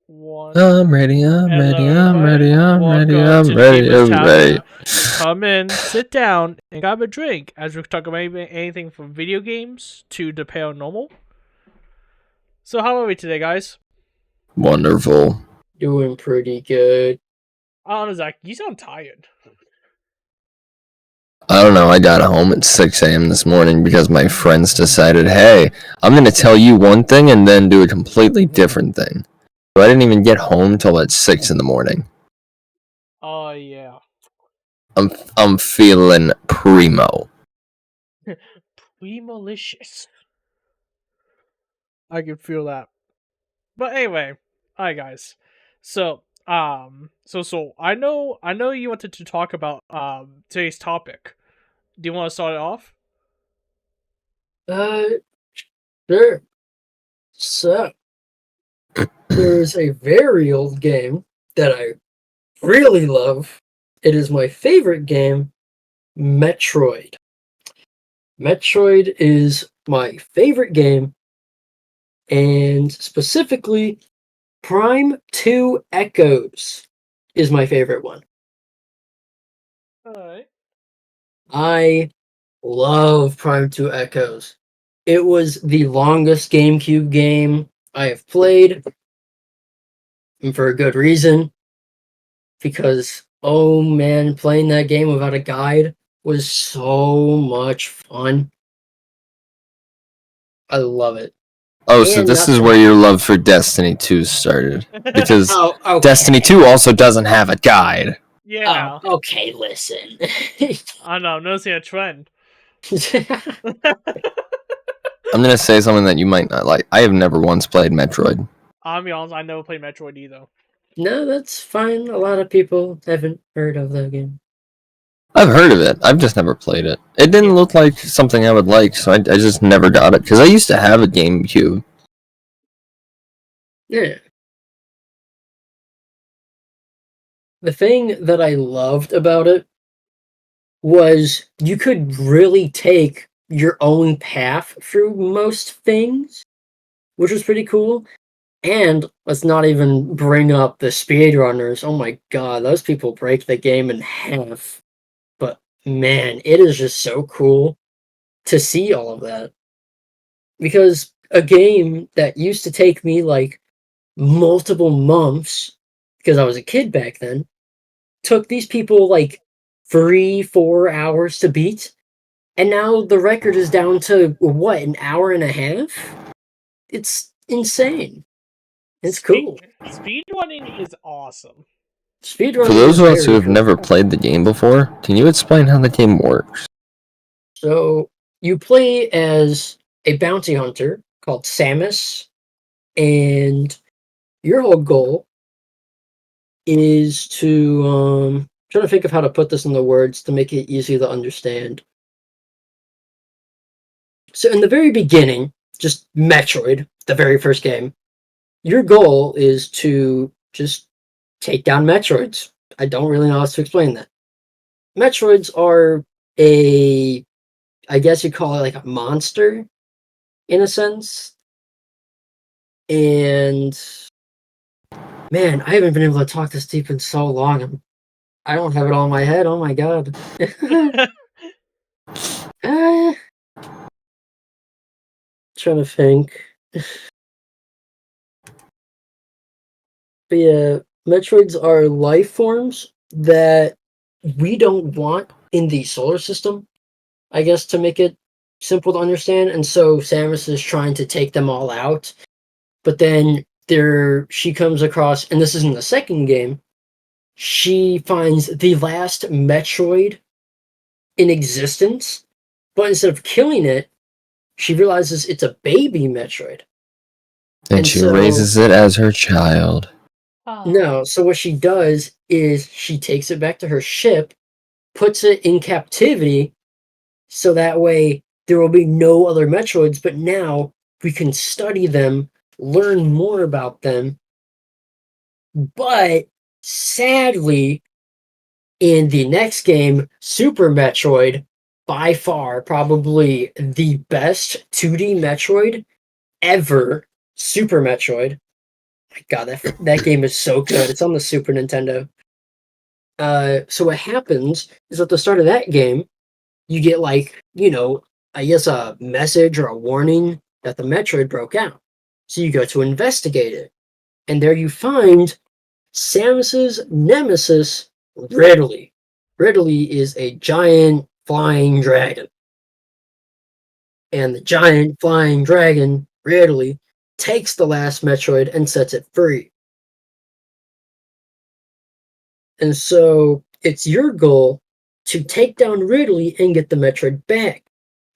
One. I'm ready, I'm Hello, ready, I'm everybody. ready, I'm ready, Welcome I'm to the ready, Gamers I'm ready. Tavern. Come in, sit down, and grab a drink as we talk about anything from video games to the paranormal. So, how are we today, guys? Wonderful. Doing pretty good. I don't know, Zach. You sound tired. I don't know, I got home at 6 a.m. this morning because my friends decided, hey, I'm going to tell you one thing and then do a completely different thing. So I didn't even get home till at 6 in the morning. Oh, yeah. I'm feeling primo. Malicious. I can feel that. But anyway, alright, guys. So, I know you wanted to talk about today's topic. Do you want to start it off? Sure. So, there's a very old game that I really love. It is my favorite game, Metroid. Metroid is my favorite game, and specifically, Prime 2 Echoes is my favorite one. Alright. I love Prime 2 Echoes. It was the longest GameCube game I have played, and for a good reason, because, oh man, playing that game without a guide was so much fun. I love it. Oh, so And this not is to where your love for Destiny 2 started. Because Oh, okay. Destiny 2 also doesn't have a guide. Yeah. Oh, okay, listen. I know, I'm noticing a trend. I'm going to say something that you might not like. I have never once played Metroid. I'll be honest, I never played Metroid either. No, that's fine. A lot of people haven't heard of that game. I've heard of it. I've just never played it. It didn't look like something I would like, so I just never got it. Because I used to have a GameCube. Yeah. The thing that I loved about it was you could really take your own path through most things, which was pretty cool. And let's not even bring up the speedrunners. Oh my god, those people break the game in half. But man, it is just so cool to see all of that. Because a game that used to take me like multiple months, because I was a kid back then, took these people like 3-4 hours to beat. And now the record is down to what, an hour and a half? It's insane. It's cool. Speedrunning is awesome. Speedrunning For those is of us who very have cool. never played the game before, can you explain how the game works? So you play as a bounty hunter called Samus, and your whole goal is to trying to think of how to put this into words to make it easy to understand. So in the very beginning, just Metroid, the very first game, your goal is to just take down Metroids. I don't really know how to explain that. Metroids are I guess you call it like a monster, in a sense. And man, I haven't been able to talk this deep in so long. I don't have it all in my head. Oh my god. Trying to think. But yeah, Metroids are life forms that we don't want in the solar system, I guess, to make it simple to understand. And so Samus is trying to take them all out. But then she comes across, and this is in the second game, she finds the last Metroid in existence, but instead of killing it, she realizes it's a baby Metroid. And she raises it as her child. No, so what she does is she takes it back to her ship, puts it in captivity, so that way there will be no other Metroids, but now we can study them, learn more about them. But sadly, in the next game, Super Metroid, by far probably the best 2D Metroid ever, Super Metroid, my god, that game is so good. It's on the Super Nintendo. So what happens is at the start of that game, you get like, I guess a message or a warning that the Metroid broke out. So you go to investigate it. And there you find Samus's nemesis, Ridley. Ridley is a giant flying dragon. And the giant flying dragon, Ridley, takes the last Metroid and sets it free. And so it's your goal to take down Ridley and get the Metroid back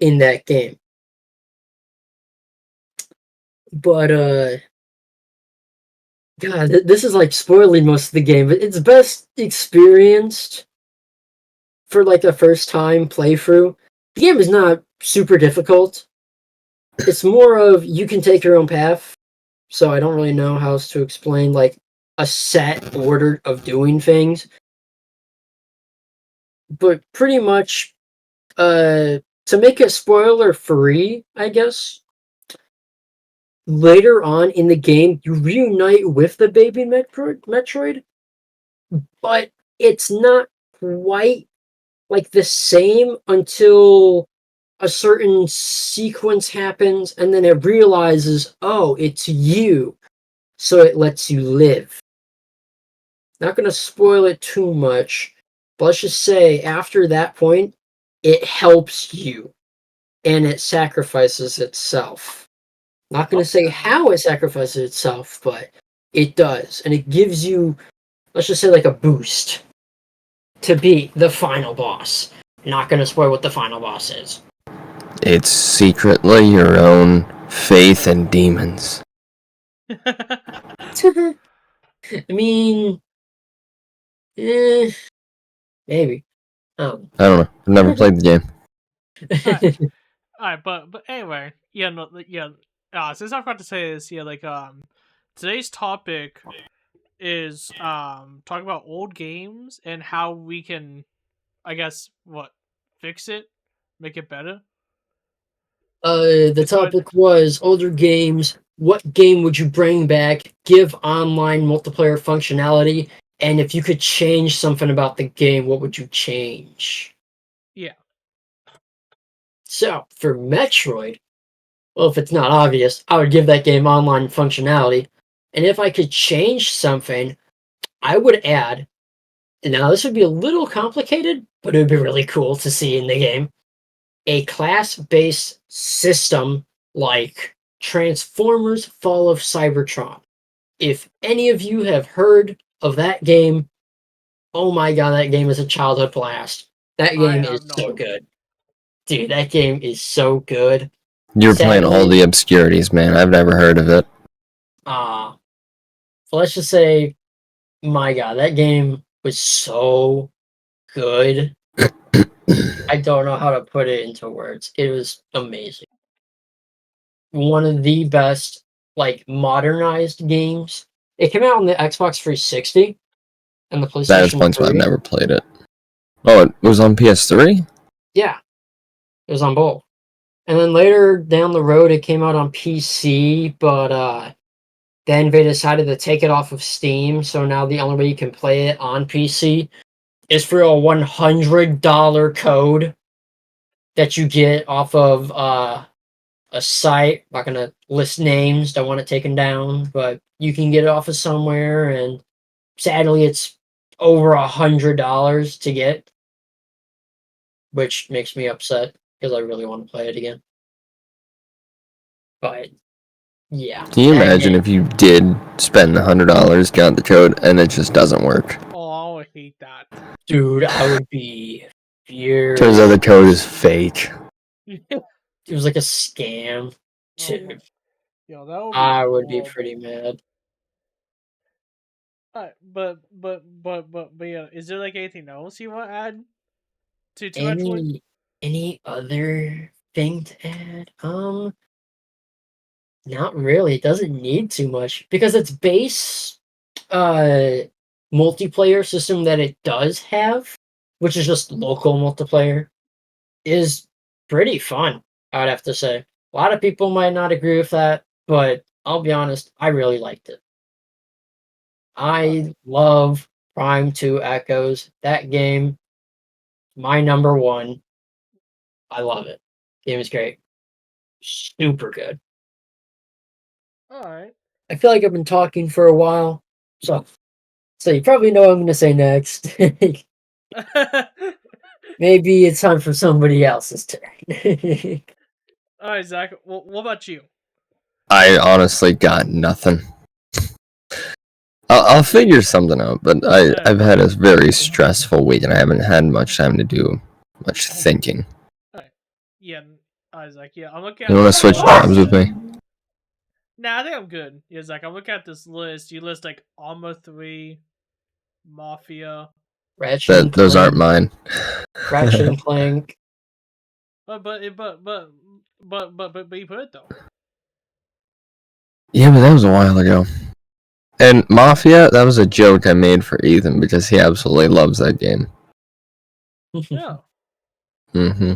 in that game. But God, this is like spoiling most of the game, but it's best experienced for like a first time playthrough. The game is not super difficult. It's more of you can take your own path. So I don't really know how else to explain like a set order of doing things. But pretty much to make it spoiler free, I guess, later on in the game you reunite with the baby Metroid, but it's not quite like the same until a certain sequence happens and then it realizes, oh, it's you. So it lets you live. Not going to spoil it too much, but let's just say after that point, it helps you and it sacrifices itself. Not going to say how it sacrifices itself, but it does. And it gives you, let's just say, like a boost to beat the final boss. Not going to spoil what the final boss is. It's secretly your own faith and demons. I mean, maybe. I don't know. I've never played the game. Alright, but anyway, yeah, no, yeah. Since I forgot to say this, yeah, like today's topic is talk about old games and how we can, I guess, fix it, make it better. The topic was older games. What game would you bring back? Give online multiplayer functionality, and if you could change something about the game, what would you change? Yeah. So for Metroid, well, if it's not obvious, I would give that game online functionality, and if I could change something, I would add. Now this would be a little complicated, but it would be really cool to see in the game. A class-based system like Transformers Fall of Cybertron. If any of you have heard of that game, oh my god, that game is a childhood blast. That game is so good. Dude, that game is so good. You're playing all the obscurities, man. I've never heard of it. Let's just say, my god, that game was so good. I don't know how to put it into words. It was amazing. One of the best, like, modernized games. It came out on the Xbox 360 and the PlayStation 3. That explains why I've never played it. Oh, it was on PS3? Yeah, it was on both. And then later down the road, it came out on PC, but then they decided to take it off of Steam, so now the only way you can play it on PC is for a $100 code that you get off of a site. I'm not gonna list names, don't want it taken down, but you can get it off of somewhere, and sadly it's over $100 to get, which makes me upset because I really want to play it again. But yeah. Can you imagine if you did spend the $100, got the code, and it just doesn't work? Oh, I hate that. Dude, I would be furious. Turns out the code is fake. It was like a scam, too. Yo, that would be I would be pretty mad. But yeah, is there like anything else you want to add to Metroid? Any other thing to add? Not really. It doesn't need too much because its base multiplayer system that it does have, which is just local multiplayer, is pretty fun, I would have to say. A lot of people might not agree with that, but I'll be honest, I really liked it. I love Prime 2 Echoes. That game, my number one. I love it. Game is great. Super good. All right. I feel like I've been talking for a while, so you probably know what I'm going to say next. Maybe it's time for somebody else's turn. All right, Zach. Well, what about you? I honestly got nothing. I'll figure something out, but I've had a very stressful week and I haven't had much time to do much thinking. All right. Yeah, Isaac. Yeah, I'm looking at. You want to switch jobs with me? Nah, I think I'm good. Yeah, Zach. I'm looking at this list. You list like Arma 3, Mafia. Ratchet and Those aren't Clank. mine. Ratchet and Clank. But you put it though. Yeah, but that was a while ago. And Mafia, that was a joke I made for Ethan because he absolutely loves that game. Yeah. Mm-hmm.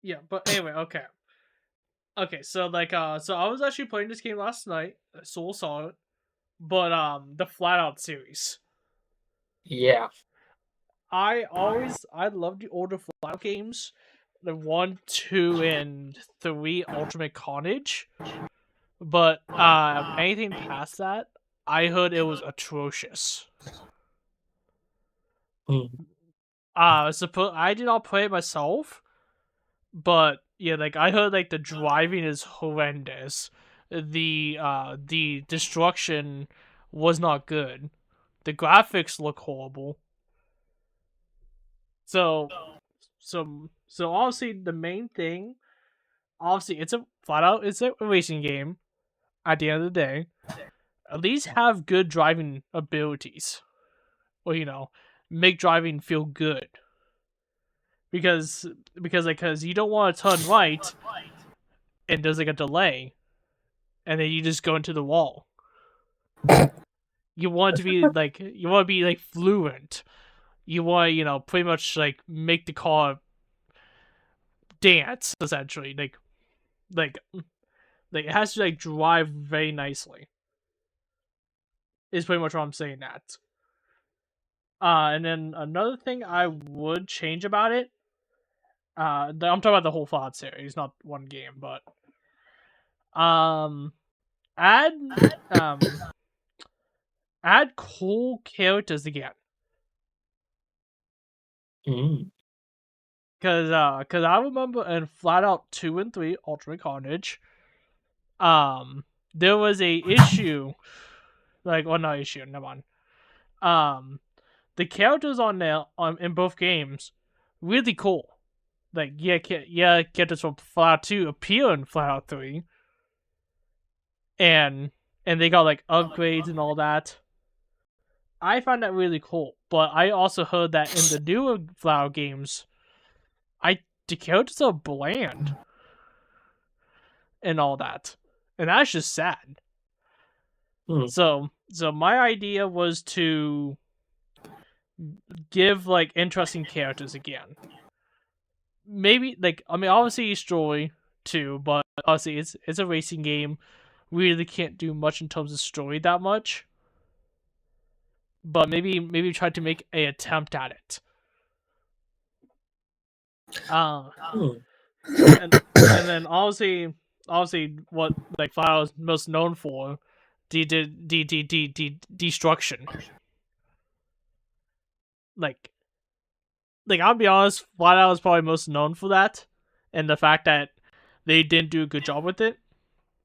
Yeah, but anyway, okay. Okay, so like so I was actually playing this game last night, Soul Solid, but the Flat Out series. Yeah. I loved the older Flat Out games. The 1, 2, and 3 Ultimate Carnage. But anything past that, I heard it was atrocious. I did not play it myself, but yeah, like I heard like the driving is horrendous. The destruction was not good. The graphics look horrible. So obviously the main thing, obviously it's a racing game at the end of the day. At least have good driving abilities. Or make driving feel good. Because you don't want to turn right and there's like a delay and then you just go into the wall. You want to be like fluent. You want pretty much like make the car dance essentially. Like it has to like drive very nicely. Is pretty much what I'm saying that. And then another thing I would change about it. I'm talking about the whole Fallout series, not one game, but add um add cool characters again. Cause I remember in Flat Out 2 and 3 Ultimate Carnage, there was a issue, not issue, never mind. The characters on there in both games, really cool. Like characters from Fallout 2 appear in Fallout 3, and they got like upgrades and all that. I find that really cool, but I also heard that in the newer Fallout games, the characters are bland and all that, and that's just sad. So my idea was to give like interesting characters again. Maybe obviously story too, but obviously it's a racing game. We really can't do much in terms of story that much. But maybe try to make a attempt at it. And then obviously what like Fire is most known for, destruction. Like I'll be honest, Flat Out is probably most known for that, and the fact that they didn't do a good job with it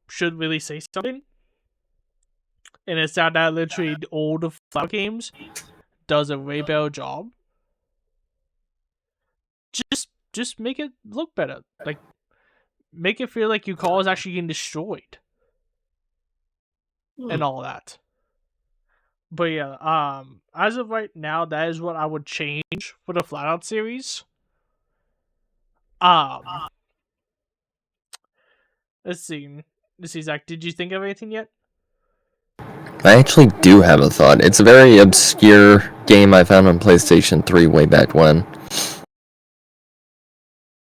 should really say something. And it's sad that literally the old Flat Out games does a way better job. Just make it look better. Like make it feel like your car is actually getting destroyed. And all that. But yeah, as of right now, that is what I would change for the Flat Out series. Let's see, Zach. Did you think of anything yet? I actually do have a thought. It's a very obscure game I found on PlayStation 3 way back when.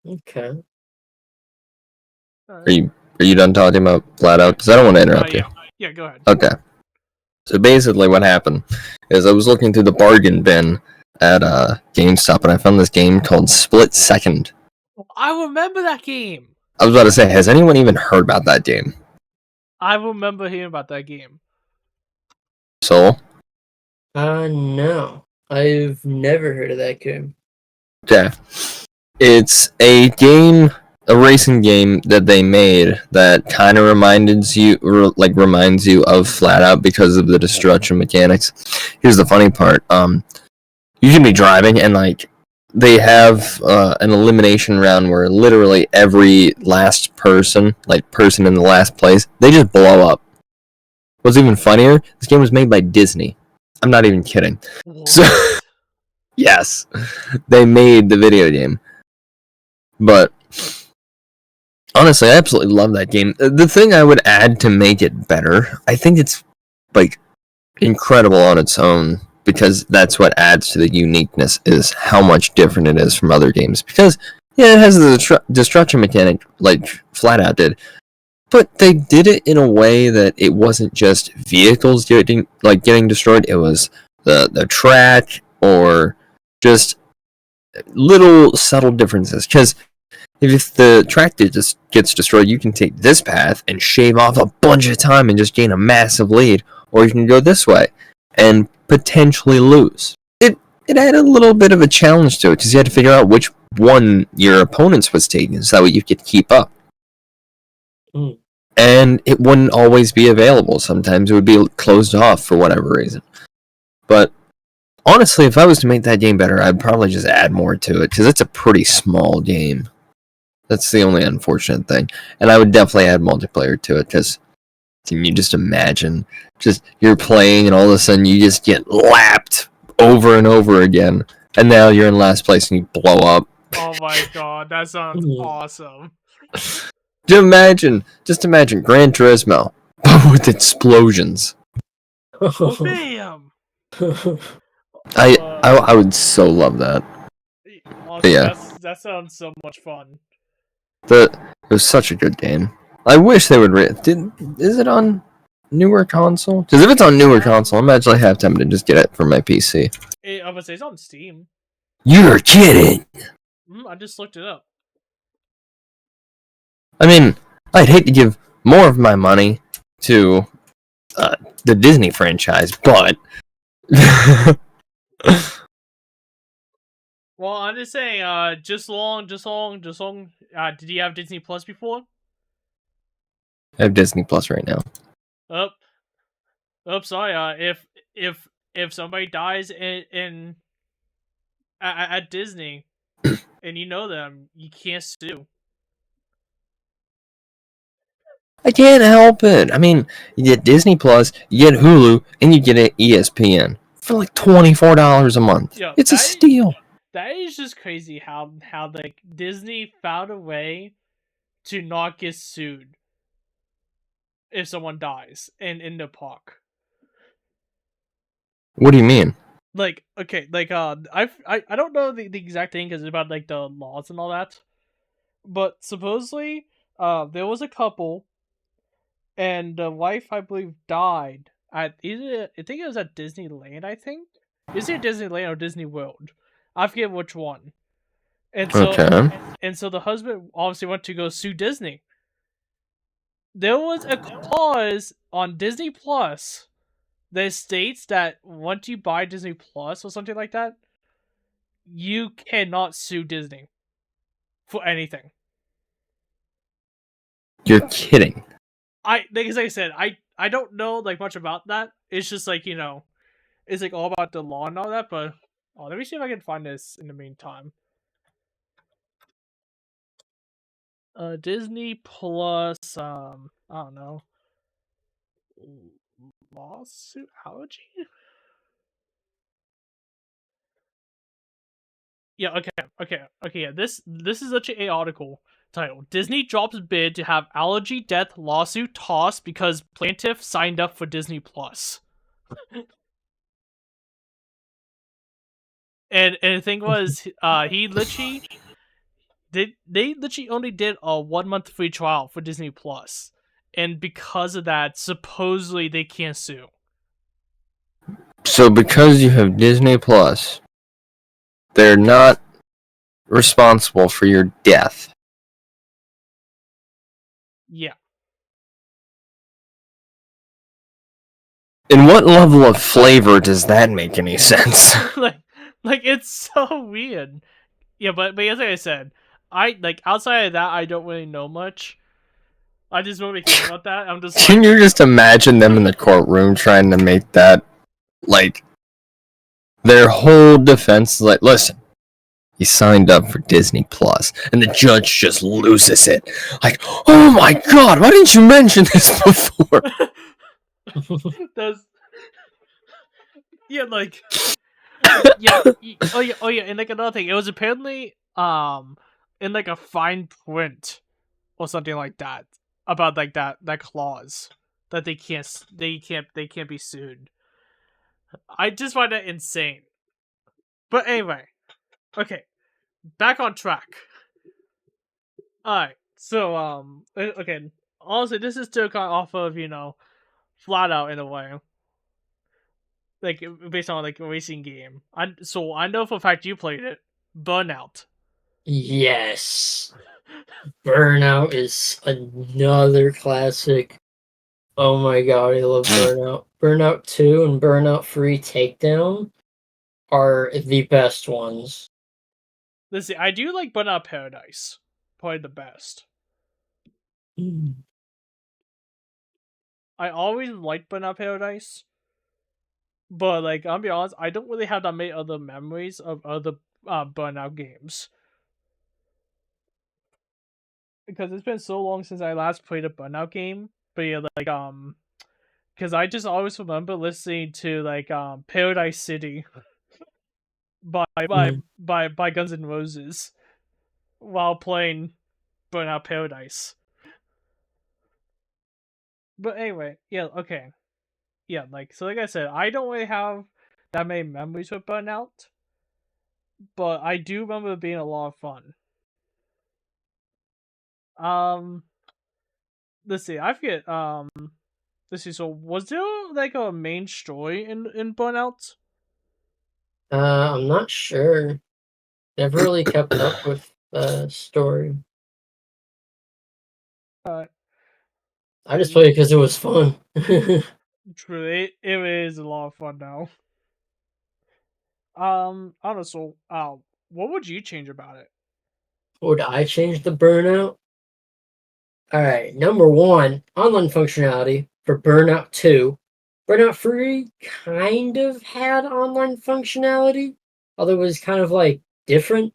Okay. Are you done talking about Flat Out? Because I don't want to interrupt you. Yeah, go ahead. Okay. So basically, what happened is I was looking through the bargain bin at GameStop, and I found this game called Split Second. I remember that game. I was about to say, has anyone even heard about that game? I remember hearing about that game. Soul? No. I've never heard of that game. Yeah. It's a game, a racing game that they made that kind of reminds you of Flat Out because of the destruction mechanics. Here's the funny part. You can be driving and like they have an elimination round where literally every last person in the last place, they just blow up. What's even funnier, this game was made by Disney. I'm not even kidding. What? So, yes, they made the video game. But honestly, I absolutely love that game. The thing I would add to make it better, I think it's like incredible on its own, because that's what adds to the uniqueness, is how much different it is from other games. Because yeah, it has the destruction mechanic like Flat Out did, but they did it in a way that it wasn't just vehicles getting destroyed. It was the track, or just little subtle differences. Because if the track just gets destroyed, you can take this path and shave off a bunch of time and just gain a massive lead, or you can go this way and potentially lose. It had a little bit of a challenge to it, because you had to figure out which one your opponents was taking, so that way you could keep up. Mm. And it wouldn't always be available. Sometimes it would be closed off for whatever reason. But honestly, if I was to make that game better, I'd probably just add more to it, because it's a pretty small game. That's the only unfortunate thing. And I would definitely add multiplayer to it, because can you just imagine, just you're playing and all of a sudden you just get lapped over and over again, and now you're in last place and you blow up. Oh my god, that sounds awesome. Just imagine Gran Turismo, but with explosions. Oh, bam! I would so love that. Honestly, Yeah. that sounds so much fun. It was such a good game. I wish they would. Is it on newer console? Because if it's on newer console, I'm actually half tempted to just get it for my PC. I was gonna say it's on Steam. You're kidding! I just looked it up. I mean, I'd hate to give more of my money to the Disney franchise, but Well, I'm just saying, just long. Did you have Disney Plus before? I have Disney Plus right now. Sorry. If somebody dies at Disney, and you know them, you can't sue. I can't help it. I mean, you get Disney Plus, you get Hulu, and you get ESPN for like $24 a month. Yo, it's a steal. That is just crazy how like Disney found a way to not get sued if someone dies in the park. What do you mean? Like, okay, like I don't know the exact thing, because it's about like the laws and all that, but supposedly there was a couple, and the wife, I believe, died at I think it was at Disneyland. I think is it Disneyland or Disney World? I forget which one. And so the husband obviously went to go sue Disney. There was a clause on Disney Plus that states that once you buy Disney Plus or something like that, you cannot sue Disney for anything. You're kidding. Like I said, I don't know like much about that. It's just like, it's like all about the law and all that. But let me see if I can find this in the meantime. Disney Plus, I don't know, lawsuit allergy. Yeah, okay. Yeah, this is actually a article titled "Disney drops bid to have allergy death lawsuit tossed because plaintiff signed up for Disney Plus." and the thing was, he literally they literally only did a 1 month free trial for Disney Plus, and because of that, supposedly they can't sue. So because you have Disney Plus, they're not responsible for your death. Yeah. In what level of flavor does that make any sense? like it's so weird. Yeah, but as I said, I like outside of that, I don't really know much. I just really think about that. I'm just Can like, you just imagine them in the courtroom trying to make that, like, their whole defense is like, listen, he signed up for Disney Plus, and the judge just loses it. Like, oh my god, why didn't you mention this before? does yeah, like yeah, oh yeah, and like another thing, it was apparently in like a fine print or something like that about like that clause that they can't be sued. I just find that insane. But anyway, okay, back on track. Alright, so okay, honestly, this is still kind of off of flat out in a way, like based on like a racing game. I know for a fact you played it, Burnout. Yes. Burnout is another classic. Oh my god, I love Burnout. Burnout 2 and Burnout 3 Takedown are the best ones. Let's see, I do like Burnout Paradise, probably the best. Mm. I always liked Burnout Paradise, but like I'll be honest, I don't really have that many other memories of other Burnout games because it's been so long since I last played a Burnout game. But yeah, like because I just always remember listening to like Paradise City by Mm. Guns N' Roses while playing Burnout Paradise. But anyway, yeah, okay. Yeah, like so like I said, I don't really have that many memories with Burnout, but I do remember it being a lot of fun. Um let's see, I forget let's see, so was there like a main story in Burnout? I'm not sure. Never really kept up with the story. Uh I just played it because it was fun. Truly, it is a lot of fun now. I don't know, so what would you change about it? Would I change the Burnout? Alright, number one, online functionality for Burnout 2. Burnout 3 kind of had online functionality, although it was kind of like different.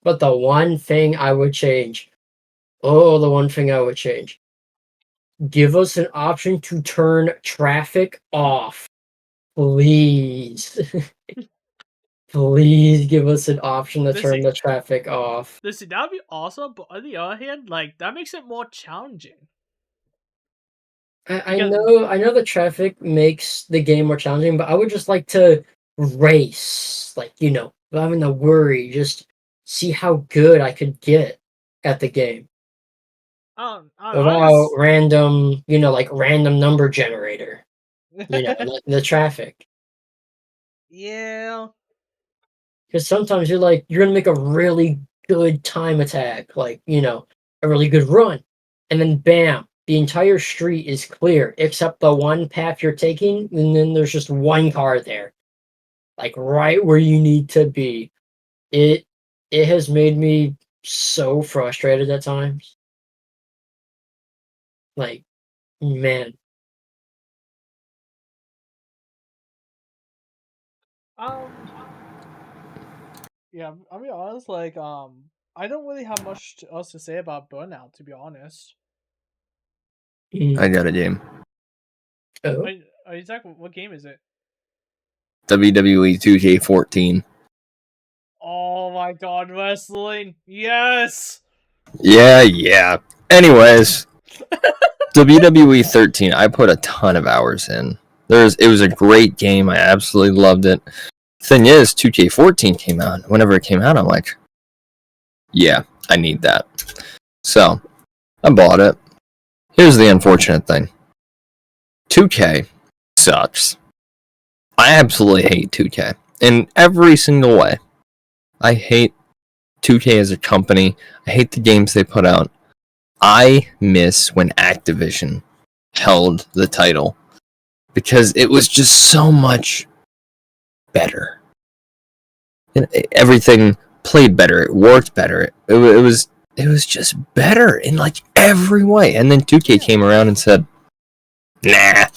But the one thing I would change, oh, the one thing I would change, give us an option to turn traffic off. Please. Please give us an option to Let's turn see. the traffic off. Listen, that would be awesome, but on the other hand, like that makes it more challenging. I Because know the traffic makes the game more challenging, but I would just like to race, like, without having to worry, just see how good I could get at the game without honest, random, like random number generator, the traffic. yeah. Because sometimes you're gonna make a really good time attack, like, a really good run, and then bam, the entire street is clear except the one path you're taking, and then there's just one car there, like right where you need to be. It it has made me so frustrated at times. Like, man. Um, yeah. I'll be honest. Like, I don't really have much else to say about Burnout. To be honest, I Mm. got a game. Oh, exactly. What game is it? WWE 2K14. Oh my God, wrestling! Yes. Yeah. Anyways, WWE 13, I put a ton of hours in. It was a great game. I absolutely loved it. Thing is, 2K14 came out. Whenever it came out, I'm like, yeah, I need that. So, I bought it. Here's the unfortunate thing. 2K sucks. I absolutely hate 2K in every single way. I hate 2K as a company. I hate the games they put out. I miss when Activision held the title because it was just so much better. Everything played better. It worked better. It was just better in like every way. And then 2K came around and said, "Nah."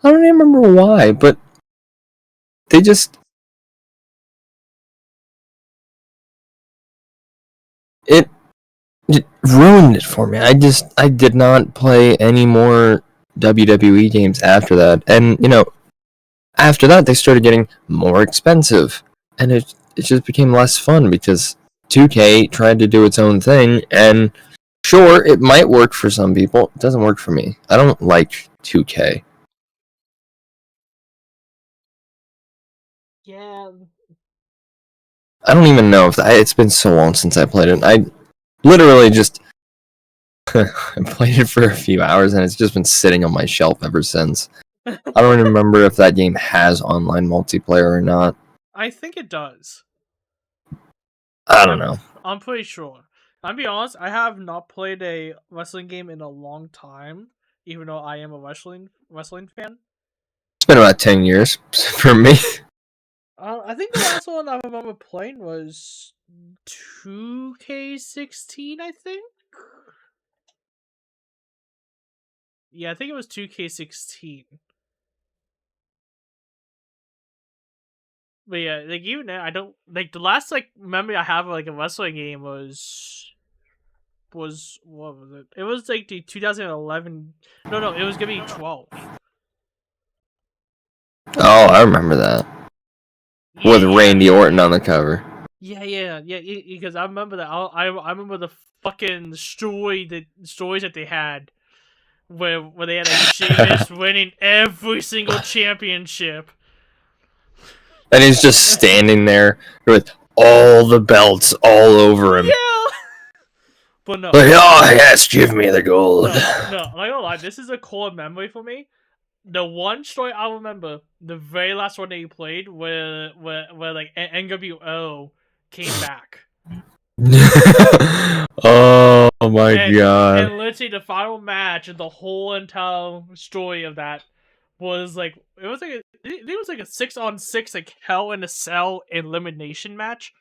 I don't even remember why, but they just it ruined it for me. I did not play any more WWE games after that. And after that they started getting more expensive, and it just became less fun because 2K tried to do its own thing, and sure, it might work for some people. It doesn't work for me. I don't like 2K. Yeah. I don't even know if it's been so long since I played it. I literally just I played it for a few hours, and it's just been sitting on my shelf ever since. I don't even remember if that game has online multiplayer or not. I think it does. I don't know. I'm pretty sure. I'll be honest, I have not played a wrestling game in a long time, even though I am a wrestling fan. It's been about 10 years for me. I think the last one I remember playing was 2K16, I think? Yeah, I think it was 2K16. But yeah, like even now, I don't like the last like memory I have of like a wrestling game was what was it? It was like the 2011. No, it was gonna be 12. Oh, I remember that. With Randy Orton on the cover. Yeah. Because I remember that. I remember the fucking stories that they had, where they had like Sheamus winning every single championship. And he's just standing there with all the belts all over him. Yeah. But no. Like, oh yes, give me the gold. No, I'm not gonna lie. This is a core memory for me. The one story I remember, the very last one that you played, where like NWO came back. Oh my god. And literally the final match and the whole entire story of that was like it was like a 6-on-6 like Hell in a Cell elimination match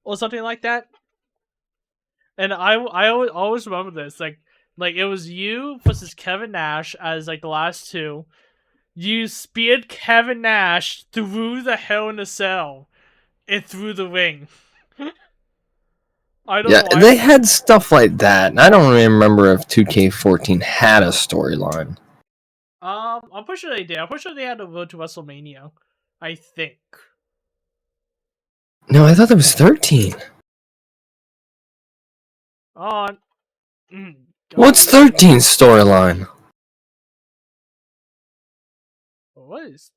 or something like that. And I always remember this like it was you versus Kevin Nash as like the last two. You speared Kevin Nash through the Hell in a Cell and through the ring. I don't know why. They had stuff like that. I don't even remember if 2K14 had a storyline. I'm pretty sure they did. I'm pretty sure they had a road to WrestleMania. I think. No, I thought that was 13. What's 13's storyline? What is?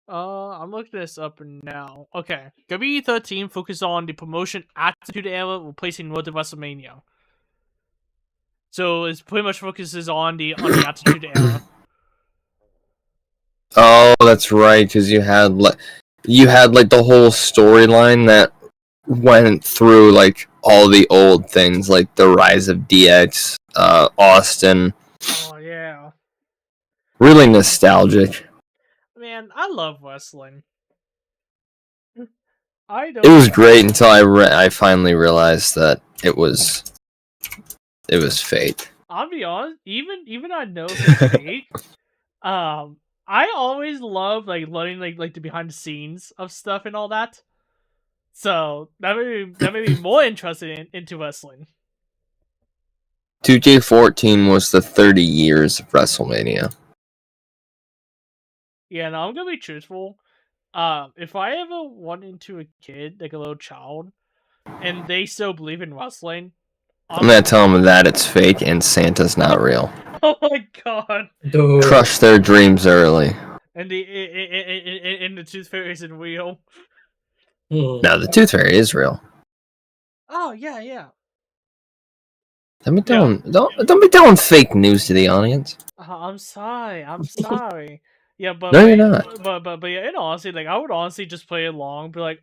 I'm looking this up now. Okay, WWE13 focused on the promotion Attitude Era, replacing Road to WrestleMania. So it pretty much focuses on the Attitude Era. Oh, that's right, because you had like the whole storyline that went through like all the old things, like the rise of DX, Austin. Oh yeah. Really nostalgic. Man, I love wrestling. It was great until I finally realized that it was fake. I'll be honest, even I know it's fake. I always love like learning like the behind the scenes of stuff and all that. So that made me more interested into wrestling. 2K14 was the 30 years of WrestleMania. Yeah, no, I'm gonna be truthful. If I ever run into a kid, like a little child, and they still believe in wrestling, I'm gonna tell them that it's fake and Santa's not real. Oh my god! Dude. Crush their dreams early. And the Tooth Fairy isn't real. No, the Tooth Fairy is real. Oh yeah. Don't be telling fake news to the audience. I'm sorry. I'm sorry. Yeah, but No, you're not. But yeah, in honesty, like I would honestly just play along, be like,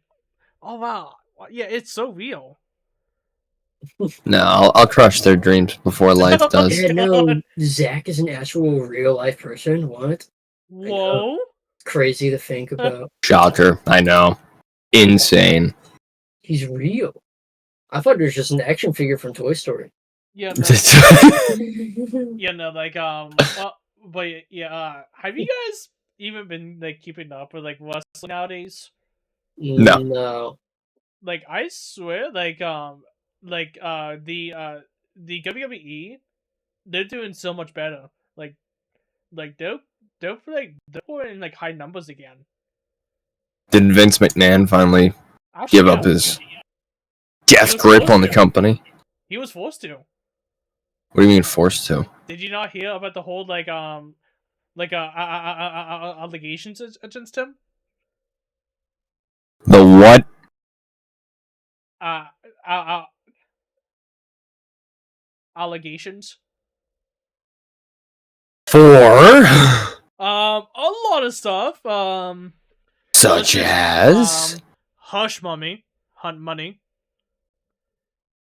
oh wow, yeah, it's so real. No, I'll crush their dreams before life Oh does. Yeah, God. no, Zach is an actual real life person. What? Whoa. Crazy to think about. Shocker, I know. Insane. He's real. I thought it was just an action figure from Toy Story. Yeah, no, yeah, no, like but yeah, have you guys even been like keeping up with like wrestling nowadays? No. No. Like I swear, the WWE, they're doing so much better. Like they're in like high numbers again. Did Vince McMahon finally Actually, give up yeah, his He death was grip forced on the to. company? He was forced to. What do you mean forced to? Did you not hear about the whole allegations against him? The what? Uh, uh, uh allegations. For A lot of stuff. such Listen, as Hush Mummy, Hunt Money,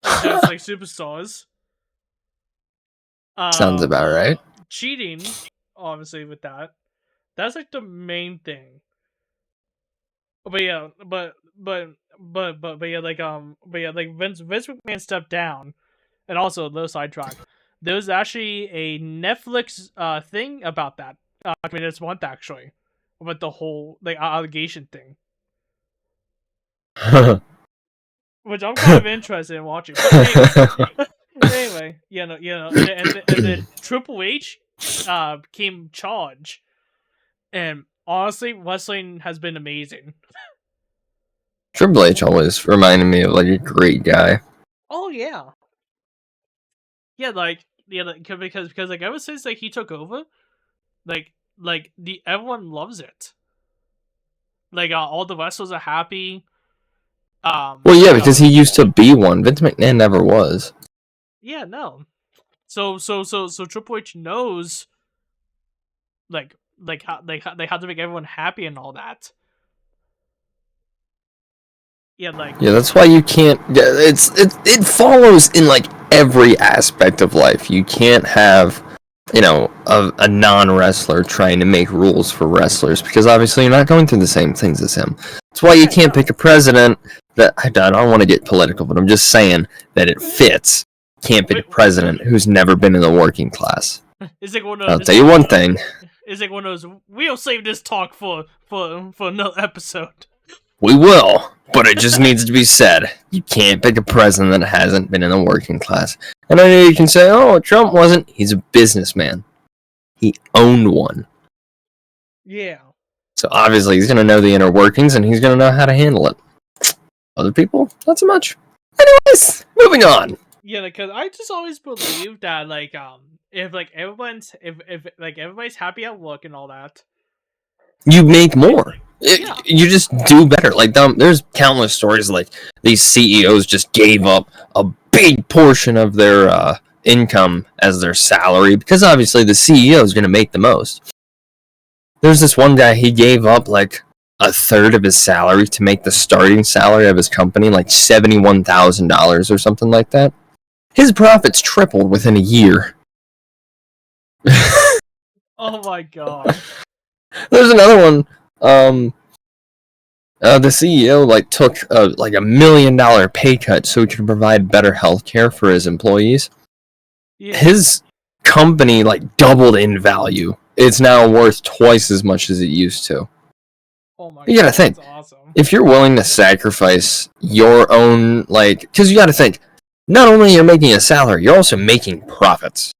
just like superstars. sounds about right. Cheating, obviously, with that. That's like the main thing. But yeah, but yeah, like Vince McMahon stepped down, and also a little sidetrack. There's actually a Netflix thing about that. I mean, it's month actually, about the whole like allegation thing, which I'm kind of interested in watching. But anyway, and then Triple H came charge, and honestly, wrestling has been amazing. Triple H always reminded me of like a great guy. Oh yeah, because like ever since like he took over, the everyone loves it. Like all the wrestlers are happy. Well, yeah, because he used to be one. Vince McMahon never was. Yeah, no. So Triple H knows how to make everyone happy and all that. Yeah, Yeah, that's why you can't. It follows in like every aspect of life. You can't have, a non-wrestler trying to make rules for wrestlers because obviously you're not going through the same things as him. That's why you can't pick a president that I don't want to get political, but I'm just saying that it fits. Can't pick a president who's never been in the working class. I'll tell you one thing. It's like one of those. We'll save this talk for another episode. We will, but it just needs to be said. You can't pick a president that hasn't been in the working class. And I know you can say, oh, Trump wasn't. He's a businessman. He owned one. Yeah. So obviously he's going to know the inner workings and he's going to know how to handle it. Other people, not so much. Anyways, moving on. Yeah, because I just always believe that if everybody's happy at work and all that, you make more. Yeah. You just do better. Like there's countless stories like these CEOs just gave up a big portion of their income as their salary because obviously the CEO is going to make the most. There's this one guy, he gave up like a third of his salary to make the starting salary of his company like $71,000 or something like that. His profits tripled within a year. Oh my god. There's another one. The CEO like took like $1 million pay cut so he could provide better health care for his employees. Yeah. His company like doubled in value. It's now worth twice as much as it used to. Oh my You gotta think. That's awesome. If you're willing to sacrifice your own because you gotta think, not only you're making a salary, you're also making profits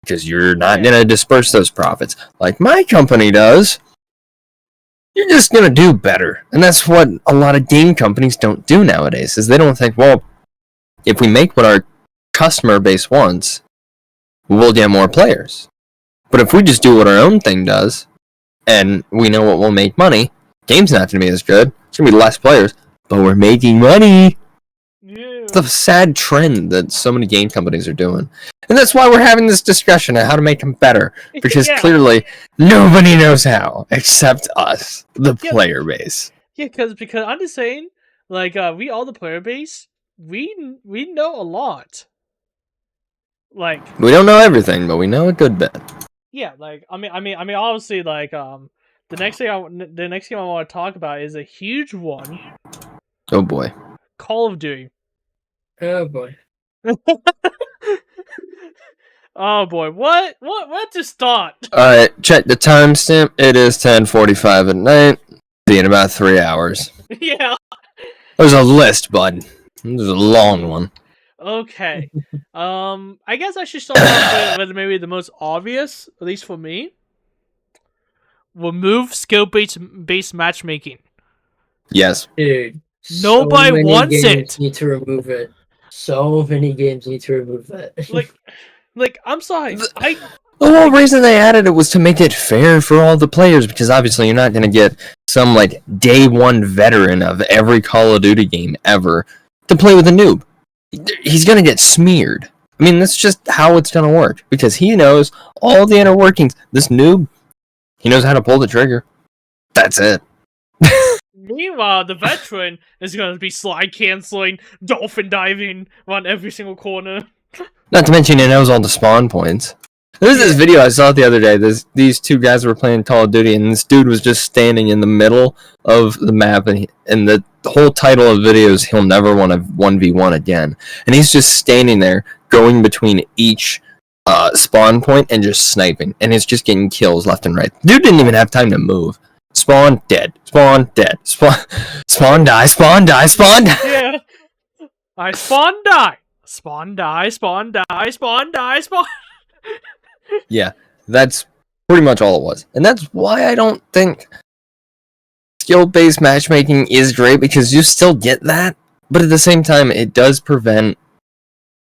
because you're not gonna disperse those profits like my company does. You're just gonna do better, and that's what a lot of game companies don't do nowadays. Is they don't think, well, if we make what our customer base wants, we'll get more players. But if we just do what our own thing does, and we know what will make money, game's not gonna be as good. It's gonna be less players, but we're making money. Yeah. the sad trend that so many game companies are doing. And that's why we're having this discussion on how to make them better. Because clearly, nobody knows how, except us, the player base. Yeah, because I'm just saying, like, we all the player base, we know a lot. Like, we don't know everything, but we know a good bit. Yeah, like I mean, obviously, like the next game I want to talk about is a huge one. Oh boy, Call of Duty. Oh boy. Oh boy, what to start? All right, check the timestamp. It is 10:45 at night. Be in about 3 hours. Yeah. There's a list, bud. There's a long one. Okay. I guess I should start off with maybe the most obvious, at least for me. Remove skill-based matchmaking. Yes. Dude. Nobody wants it. Need to remove it. So many games need to remove that. like I'm sorry. The whole reason they added it was to make it fair for all the players, because obviously you're not going to get some like day one veteran of every Call of Duty game ever to play with a noob. He's going to get smeared. I mean, that's just how it's going to work, because he knows all the inner workings. This noob, he knows how to pull the trigger. That's it. Meanwhile, the veteran is going to be slide canceling, dolphin diving on every single corner. Not to mention he knows all the spawn points. There's this video I saw the other day. These two guys were playing Call of Duty, and this dude was just standing in the middle of the map, and the whole title of the video is "He'll never want to 1v1 again." And he's just standing there, going between each spawn point and just sniping, and he's just getting kills left and right. Dude didn't even have time to move. Spawn dead. Spawn dead. Spawn die. Spawn die. Spawn die. Yeah. I spawn die. Spawn die. Spawn die. Spawn die. Spawn. Yeah, that's pretty much all it was. And that's why I don't think skill-based matchmaking is great, because you still get that, but at the same time, it does prevent,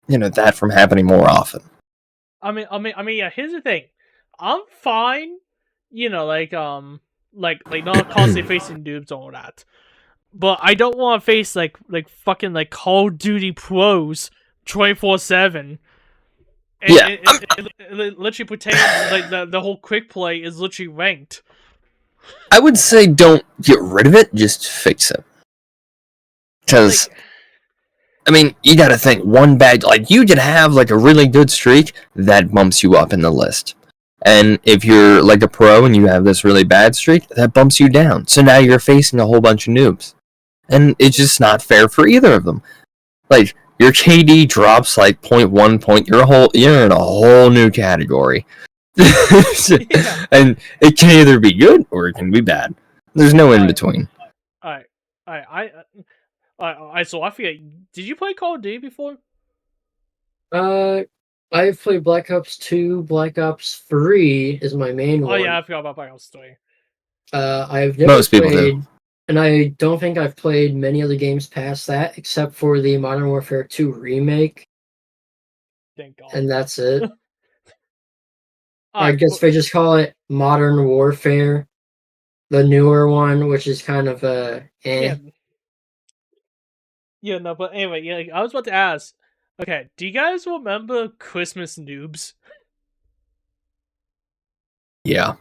that from happening more often. I mean, yeah, here's the thing. I'm fine, like not constantly facing noobs and all that. But I don't want to face, like fucking, like, Call of Duty pros 24/7. Yeah. It literally pretend like the whole quick play is literally ranked. I would say don't get rid of it, just fix it. Because, I mean, you gotta think, one bad, like, you could have, like, a really good streak, that bumps you up in the list. And if you're, like, a pro and you have this really bad streak, that bumps you down. So now you're facing a whole bunch of noobs. And it's just not fair for either of them. Like, your KD drops like 0.1 point. You're in a whole new category, and it can either be good or it can be bad. There's no in between. Alright. So I forget. Did you play Call of Duty before? I've played Black Ops 2. Black Ops 3 is my main one. Oh yeah, I forgot about Black Ops 3. I've never Most people do. And I don't think I've played many other games past that, except for the Modern Warfare 2 remake. Thank God. And that's it. I guess they just call it Modern Warfare, the newer one, which is kind of Yeah, no, but anyway, yeah, I was about to ask. Okay, do you guys remember Christmas noobs? Yeah.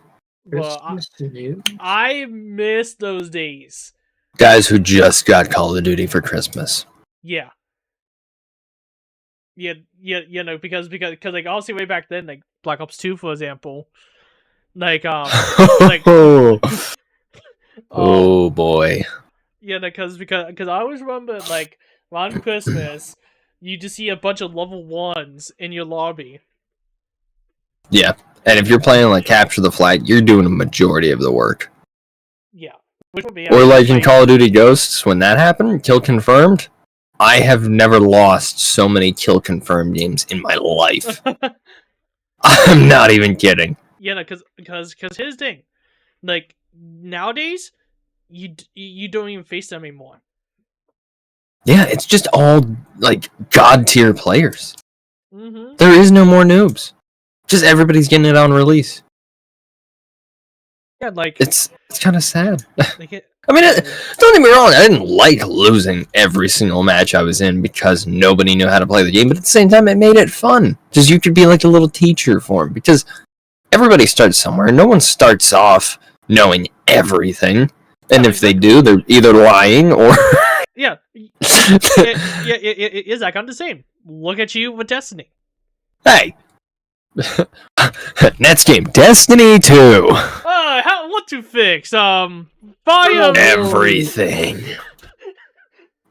Well, I miss those days. Guys who just got Call of Duty for Christmas. Yeah. Yeah, because like obviously way back then, like Black Ops 2, for example, like like oh boy. Yeah, because I always remember, like, around Christmas, you just see a bunch of level 1s in your lobby. Yeah. And if you're playing like Capture the Flag, you're doing a majority of the work. Yeah. Which would be, or like in Call of Duty Ghosts, when that happened, kill confirmed, I have never lost so many kill confirmed games in my life. I'm not even kidding. Yeah, no, because here's the thing. Like, nowadays, you don't even face them anymore. Yeah, it's just all, like, god tier players. Mm-hmm. There is no more noobs. Just everybody's getting it on release. Yeah, like It's kind of sad. like it, I mean, don't get me wrong. I didn't like losing every single match I was in because nobody knew how to play the game. But at the same time, it made it fun because you could be like a little teacher for them. Because everybody starts somewhere. No one starts off knowing everything, and if they do, they're either lying or yeah, Zach, I'm the same. Look at you with Destiny. hey. Next game, Destiny 2. What to fix? Volume Everything.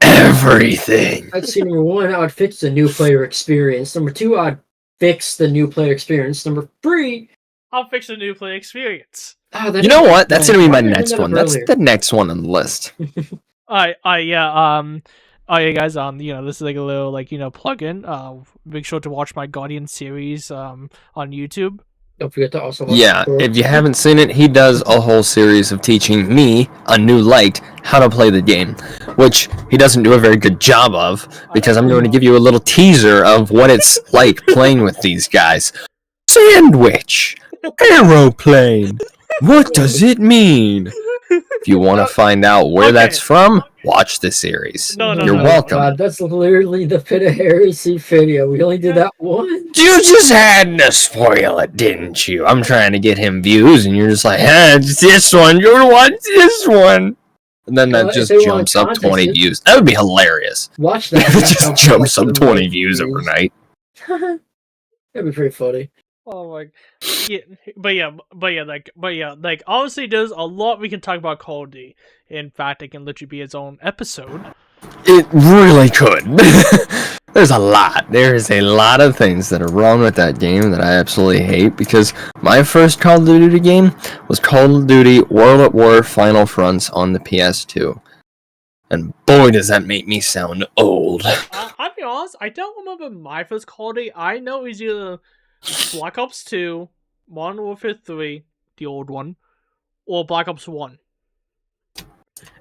Everything. I'd say number 1, I would fix the new player experience. Number 2, I'd fix the new player experience. Number 3, I'll fix the new play experience. You know what? That's gonna be my next one. That's the next one on the list. Yeah, guys, this is like a little plug-in. Make sure to watch my Guardian series on YouTube. Don't forget to also watch if you haven't seen it, he does a whole series of teaching me, a new light, how to play the game, which he doesn't do a very good job of, because I'm going to give you a little teaser of what it's like playing with these guys. Sandwich! Aeroplane! What does it mean? If you want to find out where that's from, watch the series. You're welcome. God, that's literally the Pit of Heresy video. We only did that one. You just had to spoil it, didn't you? I'm trying to get him views, and you're just like, it's this one. You're watch this one. And then that just jumps up 20 views. That would be hilarious. Watch that. It just jumps up 20 views overnight. That'd be pretty funny. Oh my, like obviously there's a lot we can talk about Call of Duty. In fact, it can literally be its own episode. It really could. There's a lot. There's a lot of things that are wrong with that game that I absolutely hate, because my first Call of Duty game was Call of Duty World at War Final Fronts on the PS2. And boy, does that make me sound old. I'll be honest, I don't remember my first Call of Duty. I know it was either Black Ops 2, Modern Warfare 3, the old one, or Black Ops 1.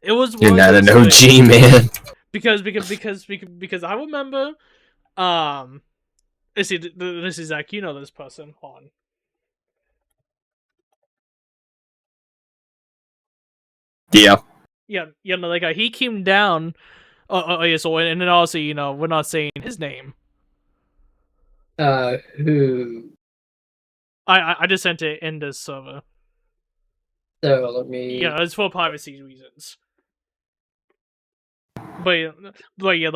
It was. You're not an OG, man. Because I remember, let's see, this is Zach. You know this person. Hold on. Yeah. Like he came down. Yeah. So and then also, we're not saying his name. Who? I just sent it in this server. So let me. Yeah, it's for privacy reasons. But anyway,